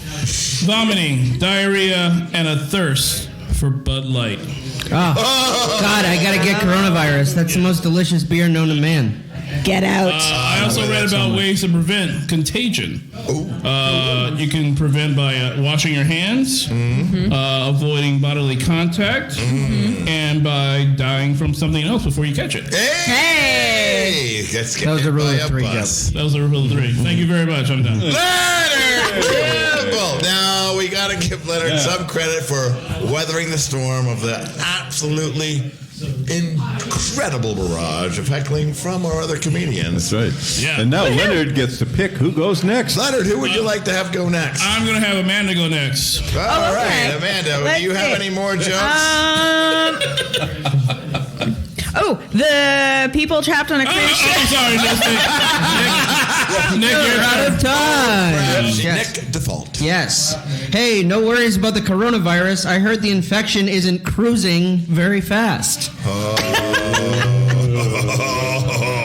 Vomiting, diarrhea, and a thirst for Bud Light. Oh, God, I gotta get coronavirus. That's the most delicious beer known to man. Get out. I also read about ways to prevent contagion. You can prevent by washing your hands, avoiding bodily contact, and by dying from something else before you catch it. Hey! Let's get That was hit a rule by of 3, bus. That was the rule of 3. Thank you very much. I'm done. Leonard Kimble. Now we we got to give Leonard some credit for weathering the storm of the absolutely incredible barrage of heckling from our other comedians. That's right. Yeah. And now Leonard gets to pick who goes next. Leonard, who would you like to have go next? I'm going to have Amanda go next. All okay. right, Amanda, Let's do you have see. any more jokes? The people trapped on a cruise ship. I'm sorry, Nick, you're Out of time. Nic Dufault. Yes. Hey, no worries about the coronavirus. I heard the infection isn't cruising very fast.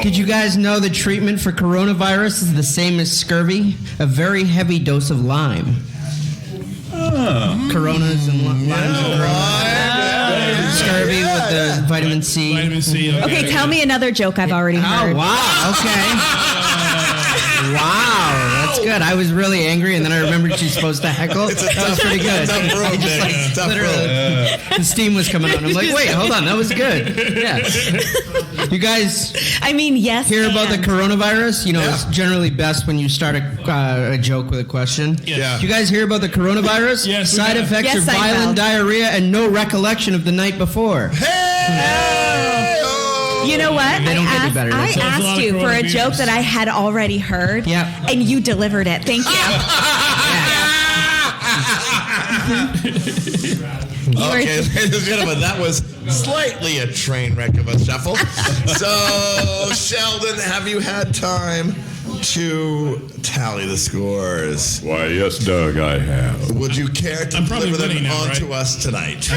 Did you guys know the treatment for coronavirus is the same as scurvy? A very heavy dose of lime. Coronas and limes and scurvy with the vitamin C. Vitamin C. Okay, tell me another joke I've already heard. Oh, wow. Okay. Wow, that's good. I was really angry, and then I remembered she's supposed to heckle. That was pretty good. Tough road, Nick. It's tough Literally, the steam was coming out. I'm like, wait, hold on, that was good. Yeah. You guys I mean, yes. hear about the and. coronavirus? You know, it's generally best when you start a joke with a question. Yeah. Do you guys hear about the coronavirus? Yes, we Side have. effects Yes, are I violent have. diarrhea and no recollection of the night before. Hey! You know what? They don't get any better. I That's a lot asked of you for a coronavirus. joke that I had already heard, Yep. and you delivered it. Thank you. Okay, ladies and gentlemen, that was slightly a train wreck of a shuffle. So, Sheldon, have you had time to tally the scores? Why, yes, Doug, I have. Would you care to I'm probably deliver them winning now, on to right? us tonight?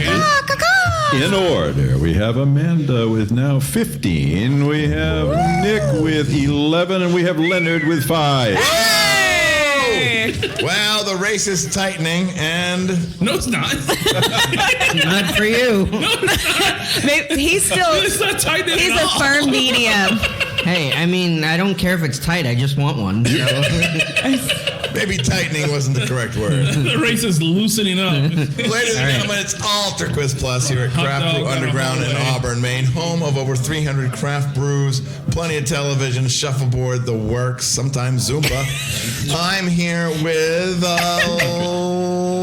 In order, we have Amanda with now 15. We have Nick with 11, and we have Leonard with 5. Well, the race is tightening, and No, it's not. Not for you. Maybe he's still. It's not tight at He's a all. firm medium. Hey, I mean, I don't care if it's tight. I just want one. So. maybe tightening wasn't the correct word. The race is loosening up. Ladies and gentlemen, it's Alter Quiz Plus here at Craft Brew Underground in Auburn, Maine, home of over 300 craft brews, plenty of television, shuffleboard, the works, sometimes Zumba. I'm here with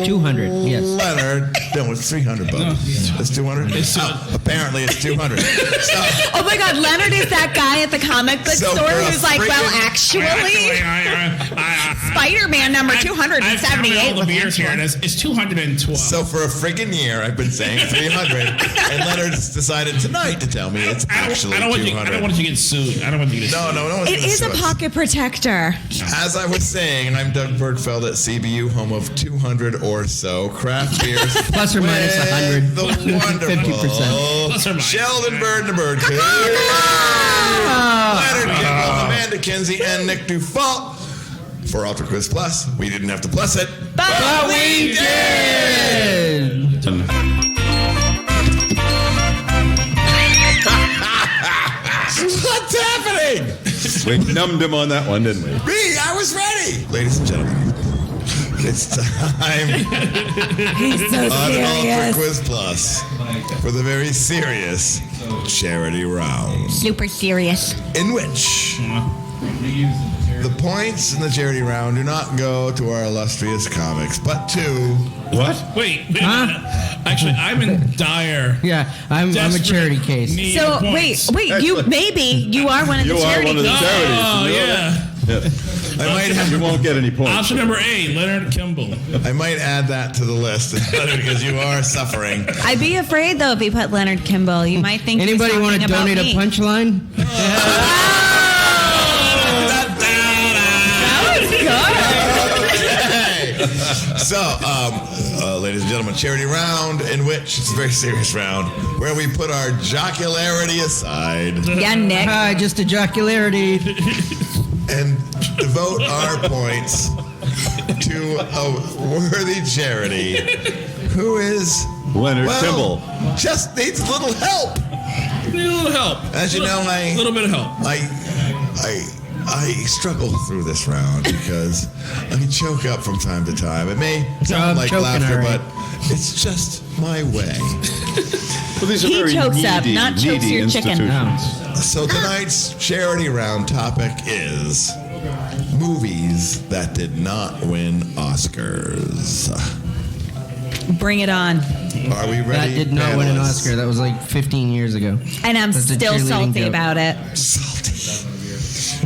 200, yes. Leonard. No, it's 300 bucks. It's 200? Apparently it's 200. So, Oh my God, Leonard is that guy at the comic book So store for a who's like, well, freaking- actually, Spider-Man number I've counted 278 all the was beers here, and it's 212. so for a freaking year, I've been saying 300, and Leonard's decided tonight to tell me it's actually I don't want you. 200. I don't want you to get sued. I don't want you to get sued. No one's It gonna is a sue us. pocket protector. As I was saying, and I'm Doug Bergfeld at CBU, home of 200 or so craft beers. Plus or minus with 100. The wonderful 50%. Plus or minus. Sheldon Bird and the Bird King. Leonard Kimble, Amanda Kinsey, and Nic Dufault. For Ultra Quiz Plus, we didn't have to plus it, But we did! What's happening? We numbed him on that one, didn't we? Me, I was ready. Ladies and gentlemen, it's time He's so on Ultra serious. Quiz Plus for the very serious charity round, Super serious. in which the points in the charity round do not go to our illustrious comics, but to What? Wait. Actually, I'm in dire. Yeah, I'm a desperate charity case. need So of points. wait, you are one of the You are charity one of the people. charities. Oh, you know yeah. that? I might You won't get any points. Option number A, Leonard Kimble. I might add that to the list because you are suffering. I'd be afraid though if you put Leonard Kimble. You might think. Anybody want to donate a punchline? So, ladies and gentlemen, charity round in which it's a very serious round where we put our jocularity aside Yeah, Nick. Hi, just a jocularity. and devote our points to a worthy charity who is Leonard Kimble. just needs a little help. Need a little help. As you know, a little bit of help. I struggle through this round because I choke up from time to time. It may sound I'm like choking laughter, already. but it's just my way. Well, these are He very chokes up, needy, not chokes needy your chicken. institutions. So tonight's charity round topic is movies that did not win Oscars. Bring it on. Are we ready? That did not win an panelists? Oscar. That was like 15 years ago. And I'm That's a still cheerleading salty joke. about it. Salty.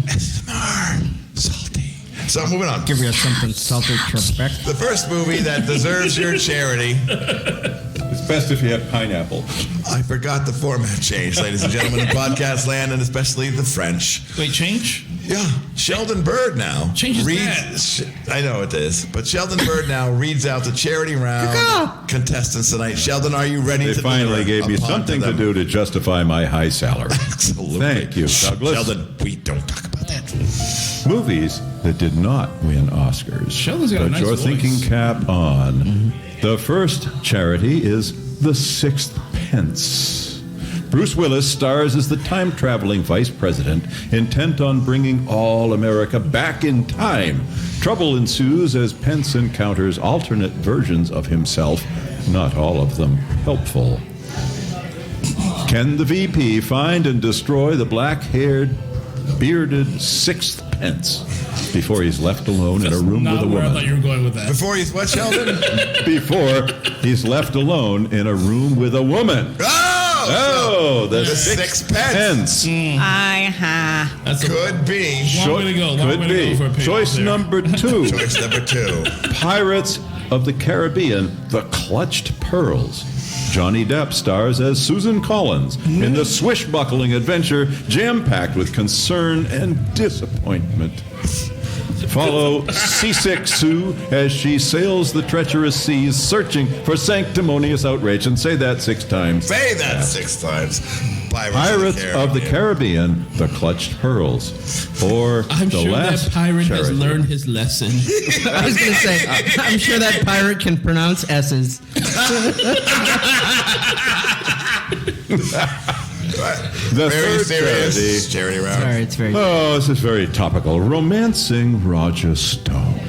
SMR. Salty. So moving on. Give you something salty, Trebek. The first movie that deserves your charity. It's best if you have pineapple. I forgot the format change, ladies and gentlemen, in podcast land, and especially the French. Wait, change? Yeah, Sheldon Bird now Changes I know it is, but Sheldon Bird now reads out the charity round contestants tonight. Sheldon, are you ready They to finally deliver gave me upon something to them? do to justify my high salary. Absolutely. Thank you, Douglas. Sheldon, we don't talk about that. Movies that did not win Oscars. Sheldon's got a Put nice your voice. thinking cap on. The first charity is The Sixth Pence. Bruce Willis stars as the time-traveling vice president intent on bringing all America back in time. Trouble ensues as Pence encounters alternate versions of himself, not all of them helpful. Can the VP find and destroy the black-haired, bearded Sixth Pence before he's left alone in a room with Not a where I thought woman? you were going with that. Before he's what, Sheldon? Before he's left alone in a room with a woman. Oh, the Sixth Pence. That's a Could be. long way to go. Long Could way to be. go for a pig Choice there. number 2. Choice number 2. Pirates of the Caribbean, The Clutched Pearls. Johnny Depp stars as Susan Collins in the swashbuckling adventure jam-packed with concern and disappointment. Follow Seasick Sue as she sails the treacherous seas searching for sanctimonious outrage. And say that 6 times. Say that 6 times. Pirates of the Caribbean, The Clutched Pearls. Or I'm The sure Last that pirate has Charity. learned his lesson. I was going to say, I'm sure that pirate can pronounce S's. The Very third serious charity. charity round. Sorry, it's very... Oh, this is very topical. Romancing Roger Stone.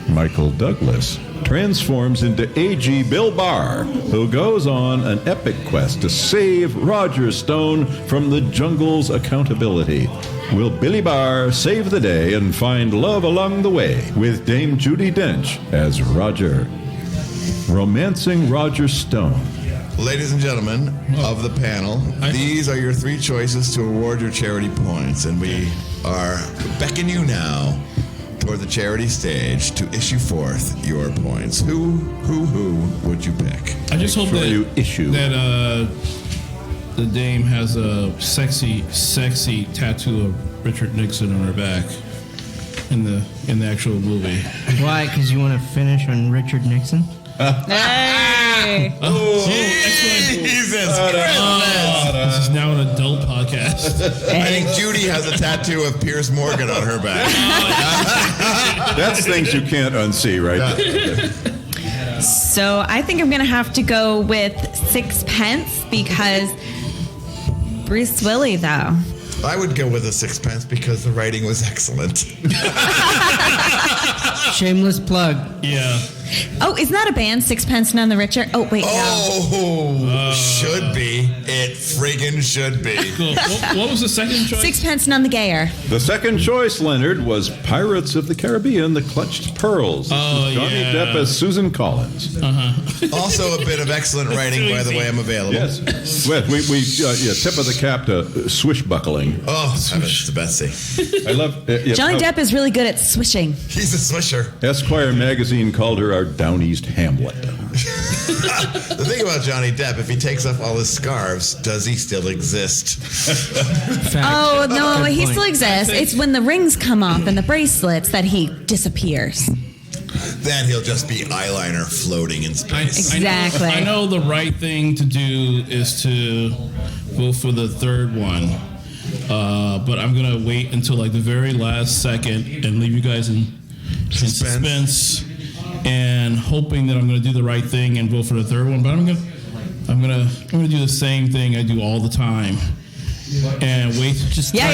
Michael Douglas transforms into A.G. Bill Barr, who goes on an epic quest to save Roger Stone from the jungle's accountability. Will Billy Barr save the day and find love along the way with Dame Judi Dench as Roger? Romancing Roger Stone. Ladies and gentlemen of the panel, these are your 3 choices to award your charity points, and we are beckoning you now toward the charity stage to issue forth your points. Who would you pick? I just hope Sure that you issue. the dame has a sexy tattoo of Richard Nixon on her back in the actual movie. Why? Because you want to finish on Richard Nixon? Hey. Excellent. Jesus This is now an adult podcast. I think Judy has a tattoo of Piers Morgan on her back. That's things you can't unsee, right? So I think I'm going to have to go with 6 pence because Bruce Willis, though. I would go with a 6 pence because the writing was excellent. Shameless plug. Yeah. Oh, isn't that a band? 6 pence None the Richer? Oh, wait, no. Oh, should be. It friggin' should be. Cool. What was the second choice? 6 pence None the Gayer. The second choice, Leonard, was Pirates of the Caribbean, The Clutched Pearls. This Oh, is Johnny yeah. Depp as Susan Collins. Also a bit of excellent writing, by the way, I'm available. Yes. Well, we tip of the cap to swishbuckling. Oh, that's the best thing. I love Johnny Depp is really good at swishing. He's a swisher. Esquire magazine called her our Down East Hamlet. The thing about Johnny Depp, if he takes off all his scarves, does he still exist? Oh, no, Good he point. still exists. It's when the rings come off and the bracelets that he disappears. Then he'll just be eyeliner floating in space. Exactly. I know the right thing to do is to go for the third one. But I'm going to wait until like the very last second and leave you guys in suspense and hoping that I'm going to do the right thing and vote for the third one. But I'm going to do the same thing I do all the time. And wait. Just Yeah.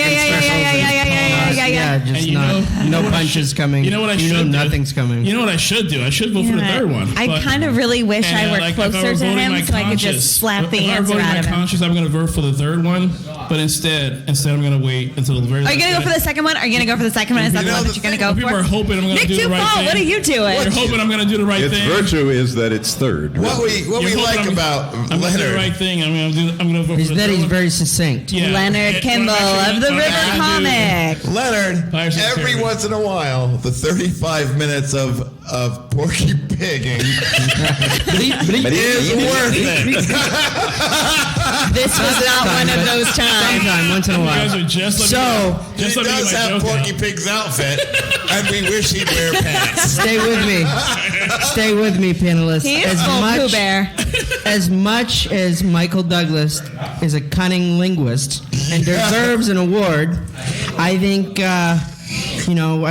just And you not, know no what I punches should- coming. You know what I should do? nothing's coming. You know what I should do? I should vote for the third one. I But- kind of really wish I and, were like, if I closer were to voting him my so I could conscience- just slap the if I were answer voting out my of him. conscience, I'm going to vote for the third one. But instead I'm going to wait until the very Are you going to go for the second one? Are you going to go for the second one? Is that the one that you're going to go for? People are hoping I'm going to Nic do the right Dufault, thing. what are you doing? They're hoping I'm going to do the right Its thing. virtue is that it's third. What we like about I'm going to do the Leonard. right thing. I'm going to go for He's the that third he's one. very succinct. Yeah. Leonard Yeah, Kimble what I'm actually of the gonna- River what I'm gonna Comic. Leonard, Fire some every charity. once in a while, the 35 minutes of Porky Pigging is worth it. This was not one of those times. Sometime, once in a You guys while. are just So, He let me does get my have joke Porky out. Pig's outfit, and we wish he'd wear pants. Stay with me. Stay with me, panelists. He is full Pooh Bear. As much as Michael Douglas is a cunning linguist and deserves an award, I think, I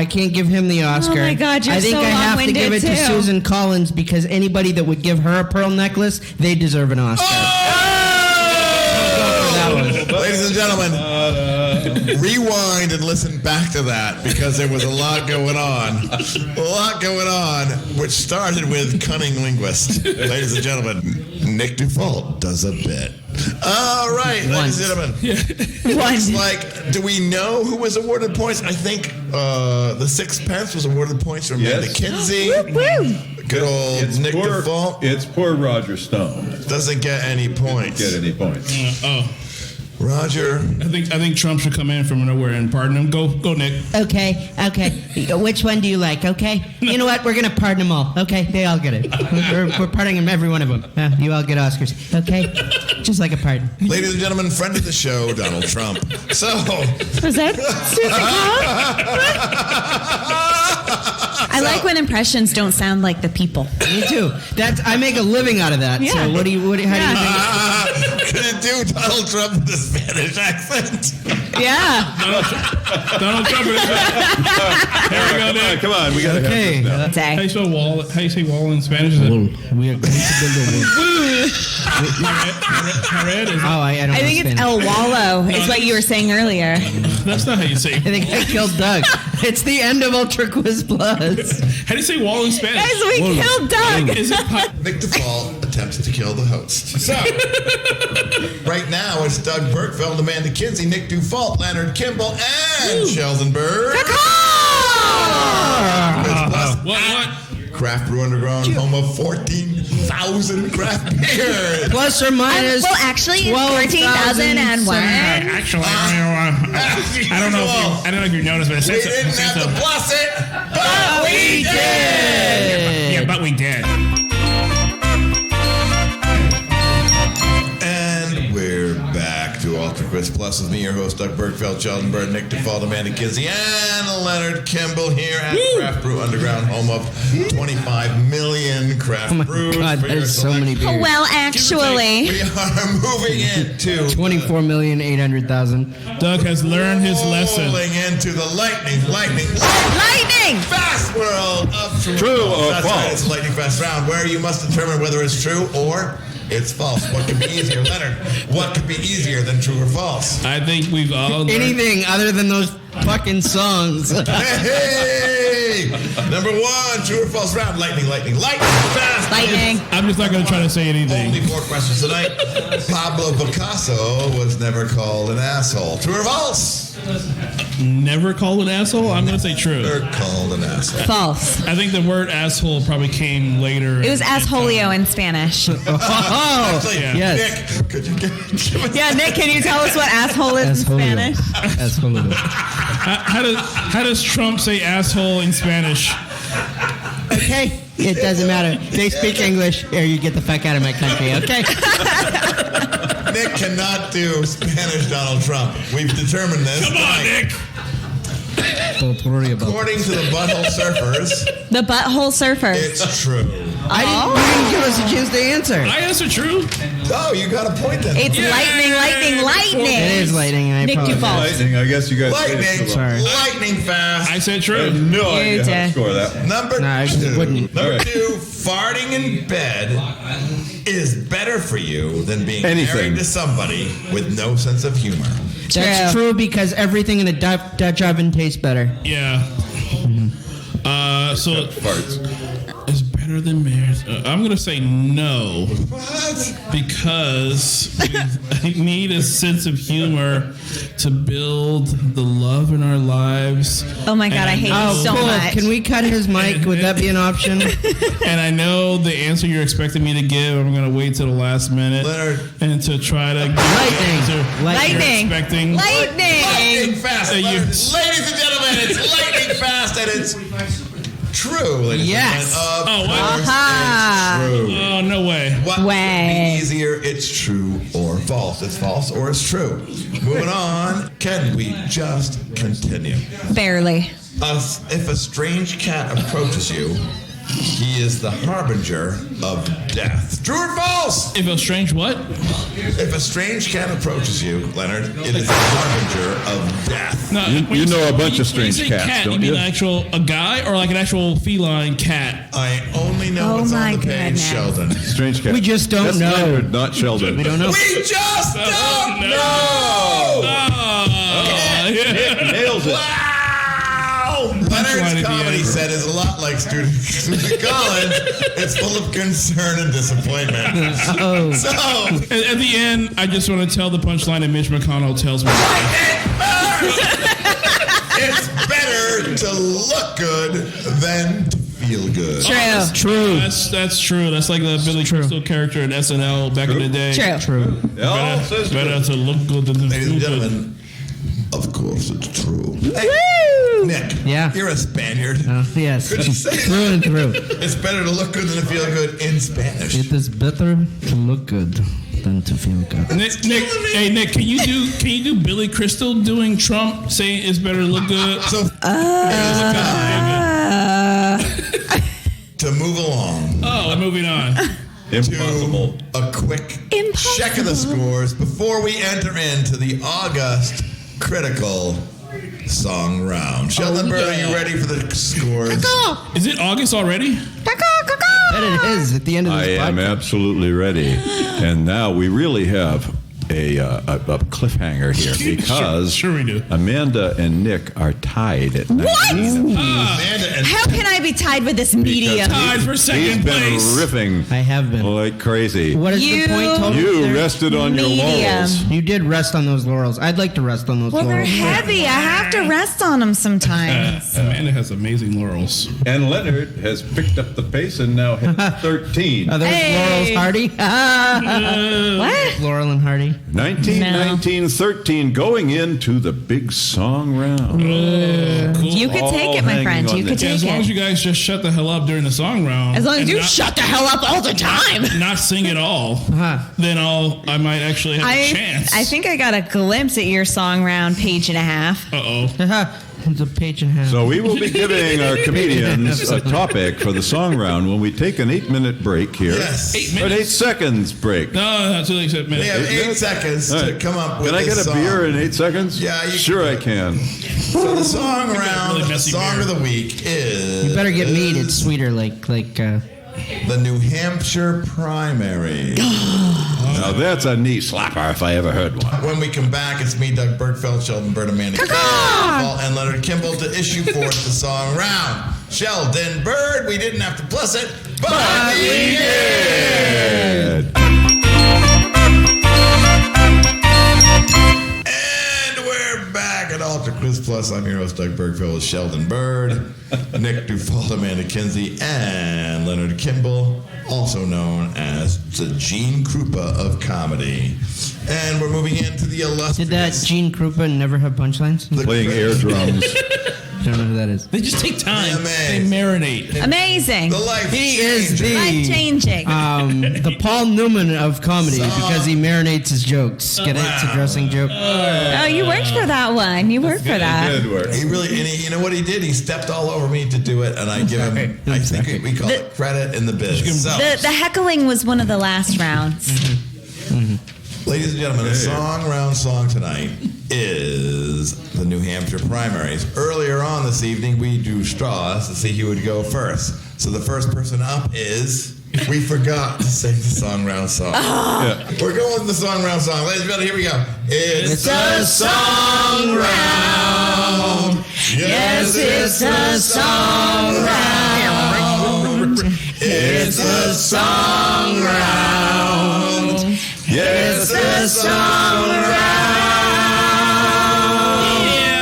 can't give him the Oscar. Oh my God, you're I think so I have to give it long-winded, to too. Susan Collins because anybody that would give her a pearl necklace, they deserve an Oscar. That one. Ladies and gentlemen, rewind and listen back to that because there was a lot going on. A lot going on, which started with cunning linguist. Ladies and gentlemen, Nic Dufault does a bit. All right, ladies and gentlemen. Looks like, do we know who was awarded points? I think the Sixpence was awarded points from Amanda Yes. Kinsey. Good old Nic Dufault It's poor Roger Stone. doesn't get any points. Get any points? Roger. I think Trump should come in from nowhere and pardon him. Go, Nick. Okay. Which one do you like? Okay. You know what? We're gonna pardon them all. Okay, they all get it. We're pardoning them, every one of them. You all get Oscars. Okay, just like a pardon. Ladies and gentlemen, friend of the show, Donald Trump. So, Was that Susan I like when impressions don't sound like the people. Me too. I make a living out of that. Yeah. So how do you think? can it do Donald Trump with the Spanish accent? Yeah. Donald Trump. Here we go, Nick. Come on, we got to Okay. have this now. How Say. you spell wall? How you say wall in Spanish? Is it We are going to build a wall. Jared? Is it- Oh, I don't know I think it's Spanish. El Wallo, is what you were saying earlier. That's not how you say I it. think I killed Doug. It's the end of Ultra Quiz Plus. How do you say wall in Spanish? Guys, we killed Doug. Is it Nic Dufault attempts to kill the host. So, right now it's Doug Berkfeld, Amanda Kinsey, Nic Dufault, Leonard Kimble, and Sheldon Bird. what? Craft Brew Underground, home of 14,000 craft beers. Plus or minus. Well, actually, 12,001. 14,001. Actually, I don't know if you noticed, but it We says didn't have to it. plus it, but we did. Yeah, but we did. And we're back to Ultra Quiz Plus with me, your host, Doug Berkfeld, Sheldon Bird, Nic Dufault, Amanda Kinsey, and Leonard Kimble here at Craft Brew Underground, home of 25 million craft Oh my brews. God, for your there's so many selection. beers. Well, actually, We are moving into 24,800,000. Doug has learned his lesson. rolling into the lightning fast world of True or That's right, false? it's a lightning fast round where you must determine whether it's true or it's false. What could be easier, Leonard? What could be easier than true or false? I think we've all learned. Anything other than those fucking songs. Hey! Number one, true or false round. Lightning fast. lightning. I'm just not going to try to say anything. Only 4 questions tonight. Pablo Picasso was never called an asshole. True or false? Never called an asshole? I'm going to say true. They're called an asshole. False. I think the word asshole probably came later. It was assholio in Spanish. Oh, Actually, yes. Nick, could you give us Yeah, Nick, can you tell us what asshole is in Spanish? Asshole. How does Trump say asshole in Spanish? Okay, it doesn't matter. They speak English, or you get the fuck out of my country. Okay. Nick cannot do Spanish Donald Trump. We've determined this. Come on, Nick. Don't worry about it. According to the Butthole Surfers, The Butthole Surfer. it's true. You didn't give us a chance to answer. I answered true. Oh, you got a point then. It's lightning. It is lightning. I Nic apologize. Dufault. Lightning, I guess you guys. Lightning fast. I said I true. have no You idea how to did. score that. Number No, I two. wouldn't. Number All right. 2, farting in bed is better for you than being Anything. married to somebody with no sense of humor. That's true because everything in a Dutch oven tastes better. Yeah. So Farts. it's better better than marriage. I'm gonna say no. What? Because I need a sense of humor to build the love in our lives. Oh my God, I hate you so much. Can we cut his mic? Would that be an option? And I know the answer you're expecting me to give. I'm gonna wait till the last minute Leonard. and to try to Lightning. expecting. Lightning fast. You- Ladies and gentlemen, it's lightning fast and it's true, ladies Yes. and gentlemen. Oh, what? Aha. It's true. Oh, no way. What Way. would be easier? It's true or false. It's false or it's true. Moving on. Can we just continue? Barely. If a strange cat approaches you, he is the harbinger of death. True or false? If a strange what? If a strange cat approaches you, Leonard, it is the harbinger of death. No, You when know a bunch when of strange when you say cats, cat, don't you? you? Mean a guy or like an actual feline cat? I only know Oh what's my on the page, goodness. Sheldon. Strange cat. We just don't That's know. Leonard, not Sheldon. We don't know. We just don't know! Yeah. Nails it. Wow! Punchline at Leonard's the comedy end. set is a lot like student college. It's full of concern and disappointment. Oh. So, At the end, I just want to tell the punchline that Mitch McConnell tells me. it's better to look good than to feel good. True. That's true. That's like the Billy Crystal character in SNL back in the day. True. Oh, says Better to look good than to Ladies feel and good. gentlemen, of course it's true. Hey, Nick, Yeah. you're a Spaniard. Yes. Could you say Through and through. it's better to look good than to feel good in Spanish? It is better to look good than to feel good. Nick, hey Nick, can you do Billy Crystal doing Trump saying it's better to look good? So, to move along Oh, moving on. impossible. to a quick Impossible. check of the scores before we enter into the August critical song round. Sheldon Bird, are you ready for the scores? Is it August already? But it is at the end of I this am podcast. absolutely ready. And now we really have a cliffhanger here because Sure we do. Amanda and Nick are tied at 19. Amanda and How can I be tied with this medium? Tied for He's second been place. riffing I have been. like crazy. What is You- the point? Total? You There- rested on your Medium. laurels. You did rest on those laurels. I'd like to rest on those Well, they're laurels. heavy. I have to rest on them sometimes. Amanda has amazing laurels. And Leonard has picked up the pace and now hit 13. Are those Hey. Laurel's Hardy? What? Laurel and Hardy. 19, No. 19, 13, going into the big song round. You could take it, my hanging friend. on You could this. Yeah, as take long as it. you guys just shut the hell up during the song round. As long as and you not- shut the hell up all the time. not sing at all, then I might actually have a chance. I think I got a glimpse at your song round page and a half. Uh-oh. It's a page and a half. So we will be giving our comedians a topic for the song round when we take an 8-minute break here. Yes. 8 An minutes. 8 seconds break. No, that's what they said. We have Minute. 8 seconds All to right. come up with Can I this get a song. beer in 8 seconds? Yeah, you Sure I can. can. So the song round, really messy song beer. of the week is... You better get mead. It's sweeter, like the New Hampshire primary. Now that's a knee slapper if I ever heard one. When we come back, it's me, Doug Bergfeld, Sheldon Bird, Amanda Dufault, and Leonard Kimble to issue forth the song round. Sheldon Bird, we didn't have to plus it, but we did. And we're back at Ultra Quiz Plus. I'm your host, Doug Bergfeld, with Sheldon Bird, Nic Dufault, Amanda Kinsey, and Leonard Kimble, also known as the Gene Krupa of comedy. And we're moving into the illustrious... did that Gene Krupa never have punchlines? Playing air drums. Don't know who that is. They just take time. Amazing. They marinate. Amazing. The life He is changer. Life changing. the Paul Newman of comedy because he marinates his jokes. Get it? It's a dressing joke. Oh, you worked for that one. You worked for that. Good work. He really, and he, you know what he did? He stepped all over me to do it, and I give him, I think we call it credit in the biz. So, The heckling was one of the last rounds. ladies and gentlemen, the song round song tonight is the New Hampshire primaries. Earlier on this evening, we drew straws to see who would go first. So the first person up is... We forgot to sing the song round song. Yeah. We're going with the song round song. Ladies and gentlemen, here we go. It's a song round. Yes, it's a song round. It's the song round. It's the song round.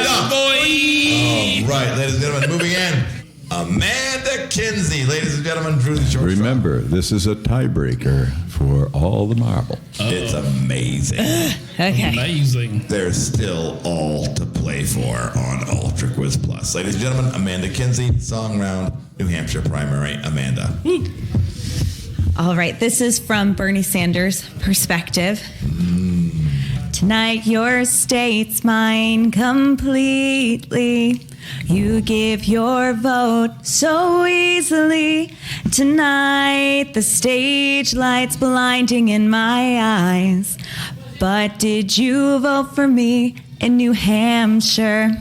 Yeah, boy. All right, ladies and gentlemen, moving in. Amanda Kinsey, ladies and gentlemen, drew the short straw. Remember, this is a tiebreaker for all the marbles. It's amazing. Okay. Amazing. There's still all to play for on Ultra Quiz Plus. Ladies and gentlemen, Amanda Kinsey, song round, New Hampshire primary. Amanda. Woo. All right, this is from Bernie Sanders' perspective. Tonight your state's mine completely. You give your vote so easily. Tonight the stage light's blinding in my eyes. But did you vote for me in New Hampshire?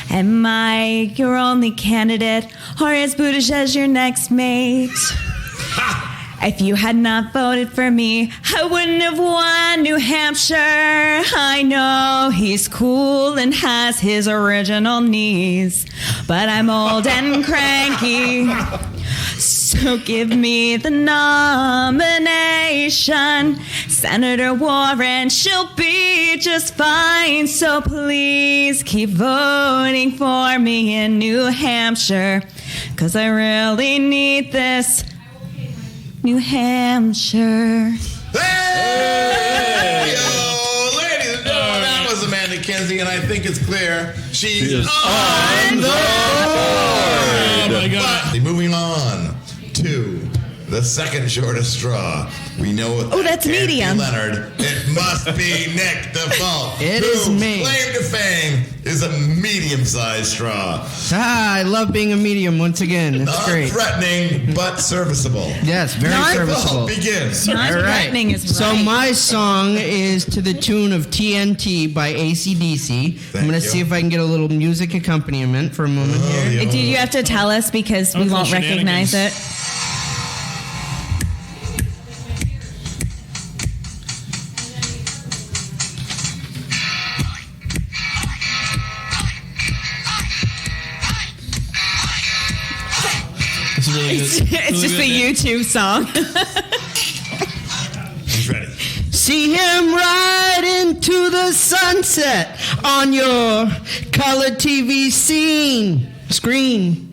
Am I your only candidate, or is Buttigieg your next mate? If you had not voted for me, I wouldn't have won New Hampshire. I know he's cool and has his original knees, but I'm old and cranky. So give me the nomination. Senator Warren, she'll be just fine. So please keep voting for me in New Hampshire, 'cause I really need this New Hampshire. Hey! Yo, ladies and gentlemen, that was Amanda Kinsey, and I think it's clear she's on the board. Oh, my God. But moving on to the second shortest straw. We know what Oh, that's can't be medium. Leonard. It must be Nic Dufault. It whose is me. claim to fame is a medium-sized straw. I love being a medium once again. It's great. Non-threatening, but serviceable. Yes, very serviceable. Begin. All right. Non-threatening is So right. my song is to the tune of TNT by AC/DC. I'm going to you. see if I can get a little music accompaniment for a moment here. Do you have to tell us because we Uncle won't recognize it? Shenanigans. It's really good. It's just a YouTube song. He's ready. See him ride into the sunset on your color TV screen.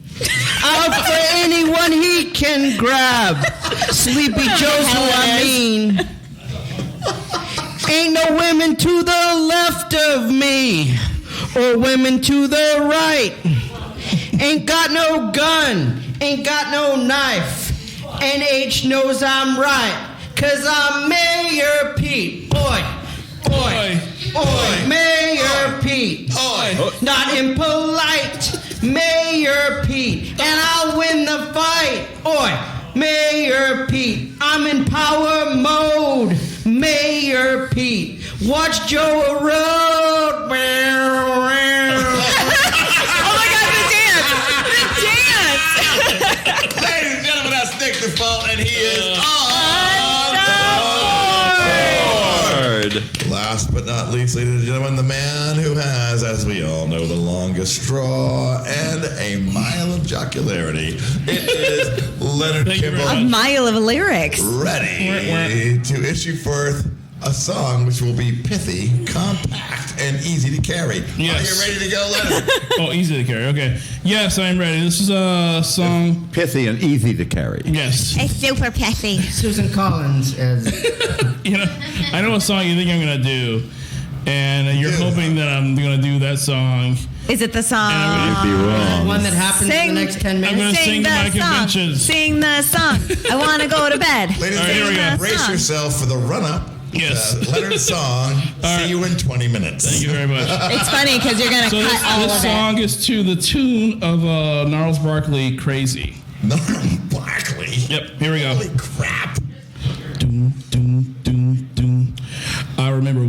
Out for anyone he can grab. Sleepy Joe's who I mean. Ain't no women to the left of me or women to the right. Ain't got no gun, ain't got no knife. NH knows I'm right, 'cause I'm Mayor Pete. Oi, oi, oi, Mayor Pete. Oi. Not impolite, Mayor Pete. And I'll win the fight. Oi, Mayor Pete. I'm in power mode, Mayor Pete. Watch Joe Road. Ladies and gentlemen, that's Nic Dufault, and he is on the board. Last but not least, ladies and gentlemen, the man who has, as we all know, the longest straw and a mile of jocularity. It is Leonard Thank you very Kimble, A mile of lyrics. ready to issue forth a song which will be pithy, compact, and easy to carry. Yes. Are you ready to go, Leonard? Oh, easy to carry. Okay. Yes, I'm ready. This is a song. Pithy and easy to carry. Yes. It's super pithy. Susan Collins as You know, I know what song you think I'm going to do. And you're hoping that I'm going to do that song. Is it the song? You'd be wrong. one that happens in Sing. the next 10 I'm minutes. gonna sing to my conventions. Sing the song. I want to go to bed. Ladies and All right, here we gentlemen, go. brace Song. yourself for the run-up. Yes. Leonard's song. See you in 20 minutes. Thank you very much. It's funny because you're going to So cut all this of song is to the tune of Gnarls Barkley, Crazy. No, Barkley. Yep, here we go. Holy crap. Doom, doom, doom, doom. I remember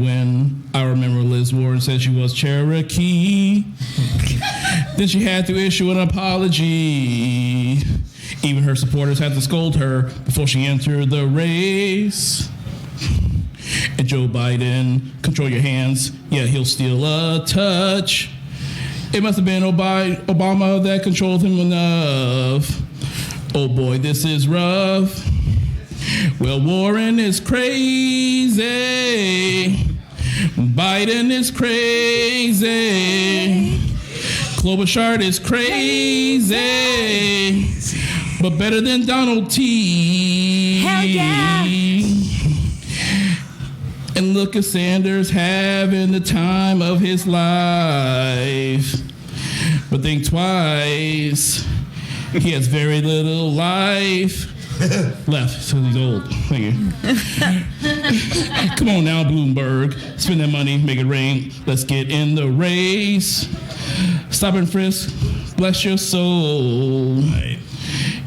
Liz Warren said she was Cherokee. Then she had to issue an apology. Even her supporters had to scold her before she entered the race. And Joe Biden, control your hands. Yeah, he'll steal a touch. It must have been Obama that controlled him enough. Oh boy, this is rough. Well, Warren is crazy. Biden is crazy. Klobuchar is crazy. But better than Donald T. Hell yeah. And look at Sanders having the time of his life. But think twice. He has very little life left, so he's old. Thank you. Come on now, Bloomberg. Spend that money, make it rain. Let's get in the race. Stop and frisk. Bless your soul. Right.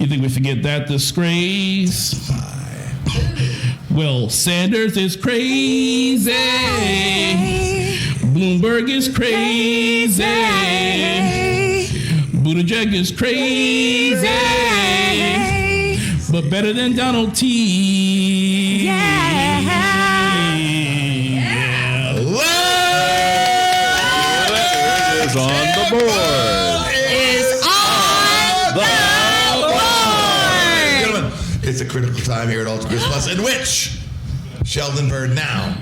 You think we forget that disgrace? Well, Sanders is crazy. Bloomberg is crazy. Buttigieg is crazy. But better than Donald T. Yeah. It is on the board. Gentlemen, it's a critical time here at Ultra Quiz Plus in which Sheldon Bird now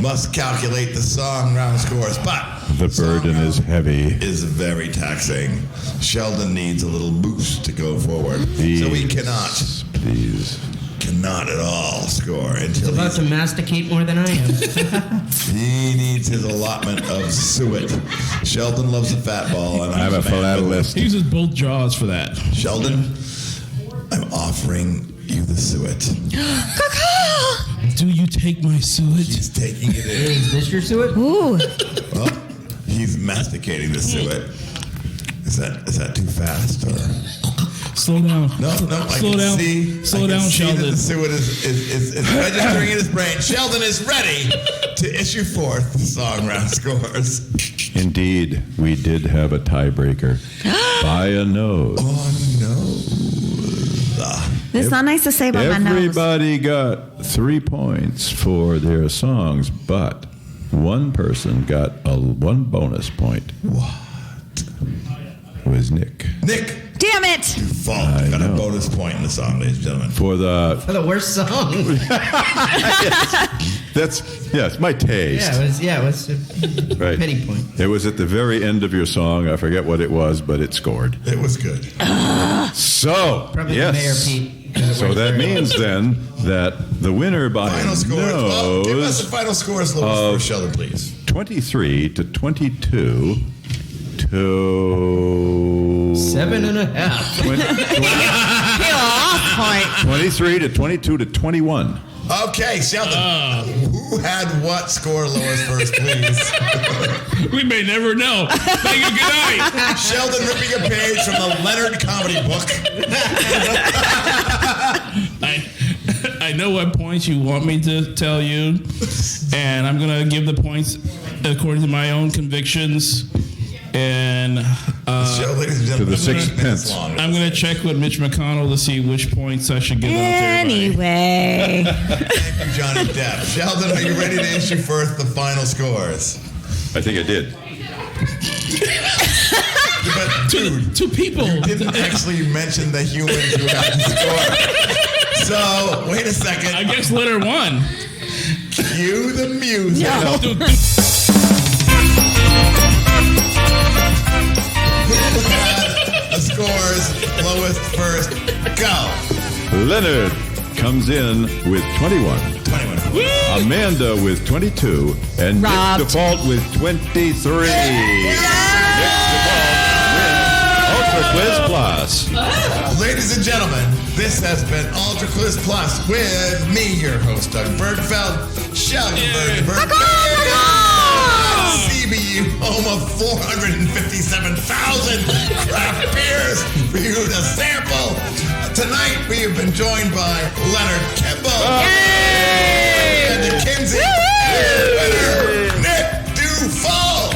must calculate the song round scores, but The burden is heavy. is very taxing. Sheldon needs a little boost to go forward, Please, so he cannot at all score until About to masticate more than I am. he needs his allotment of suet. Sheldon loves a fat ball, and I'm a philatelist. He uses both jaws for that. Sheldon, I'm offering you the suet. Do you take my suet? He's taking it in. Is this your suet? Ooh. Well, he's masticating the suet. Is that too fast? Or? Slow down. No. Slow down. Slow down, Sheldon. That the suet is registering in his brain. Sheldon is ready to issue forth the song round scores. Indeed, we did have a tiebreaker by a nose. Oh no! There's not nice to say about my nose. Everybody got 3 points for their songs, but one person got one bonus point. What? It was Nick. Nic Damn it! Dufault got a bonus point in the song, ladies and gentlemen. For the The worst song. it's my taste. it was a Right. pity point. It was at the very end of your song. I forget what it was, but it scored. It was good. So, Probably yes. the Mayor Pete. So that means then that the winner by Final a scores. Well, give us the nose, final scores, Lois, for Sheldon, please. 23 to 22 to 7.5. 23 to 22 to 21. Okay, Sheldon. Who had what score, Lois, first, please? We may never know. Thank you. Good night. Sheldon ripping a page from the Leonard comedy book. I know what points you want me to tell you, and I'm going to give the points according to my own convictions. And Show, ladies and gentlemen, To the 6 minutes pence. long. I'm going to check with Mitch McConnell to see which points I should give out to everybody. Anyway. Thank you, Johnny Depp. Sheldon, are you ready to issue first the final scores? I think I did. But, dude, Two people. you didn't actually mention the humans who had the score. So, wait a second. I guess Leonard won. Cue the music. Who had the scores lowest first? Go. Leonard comes in with 21. 21. Amanda with 22. And Robbed. Nic Dufault with 23. Nic Dufault wins Ultra Quiz Plus. Ladies and gentlemen, this has been Ultra Quiz Plus with me, your host, Doug Bergfeld, Sheldon Berg, CBU, home of 457,000 craft beers for you to sample. Tonight, we have been joined by Leonard Kimble and the Kinsey winner, Nic Dufault.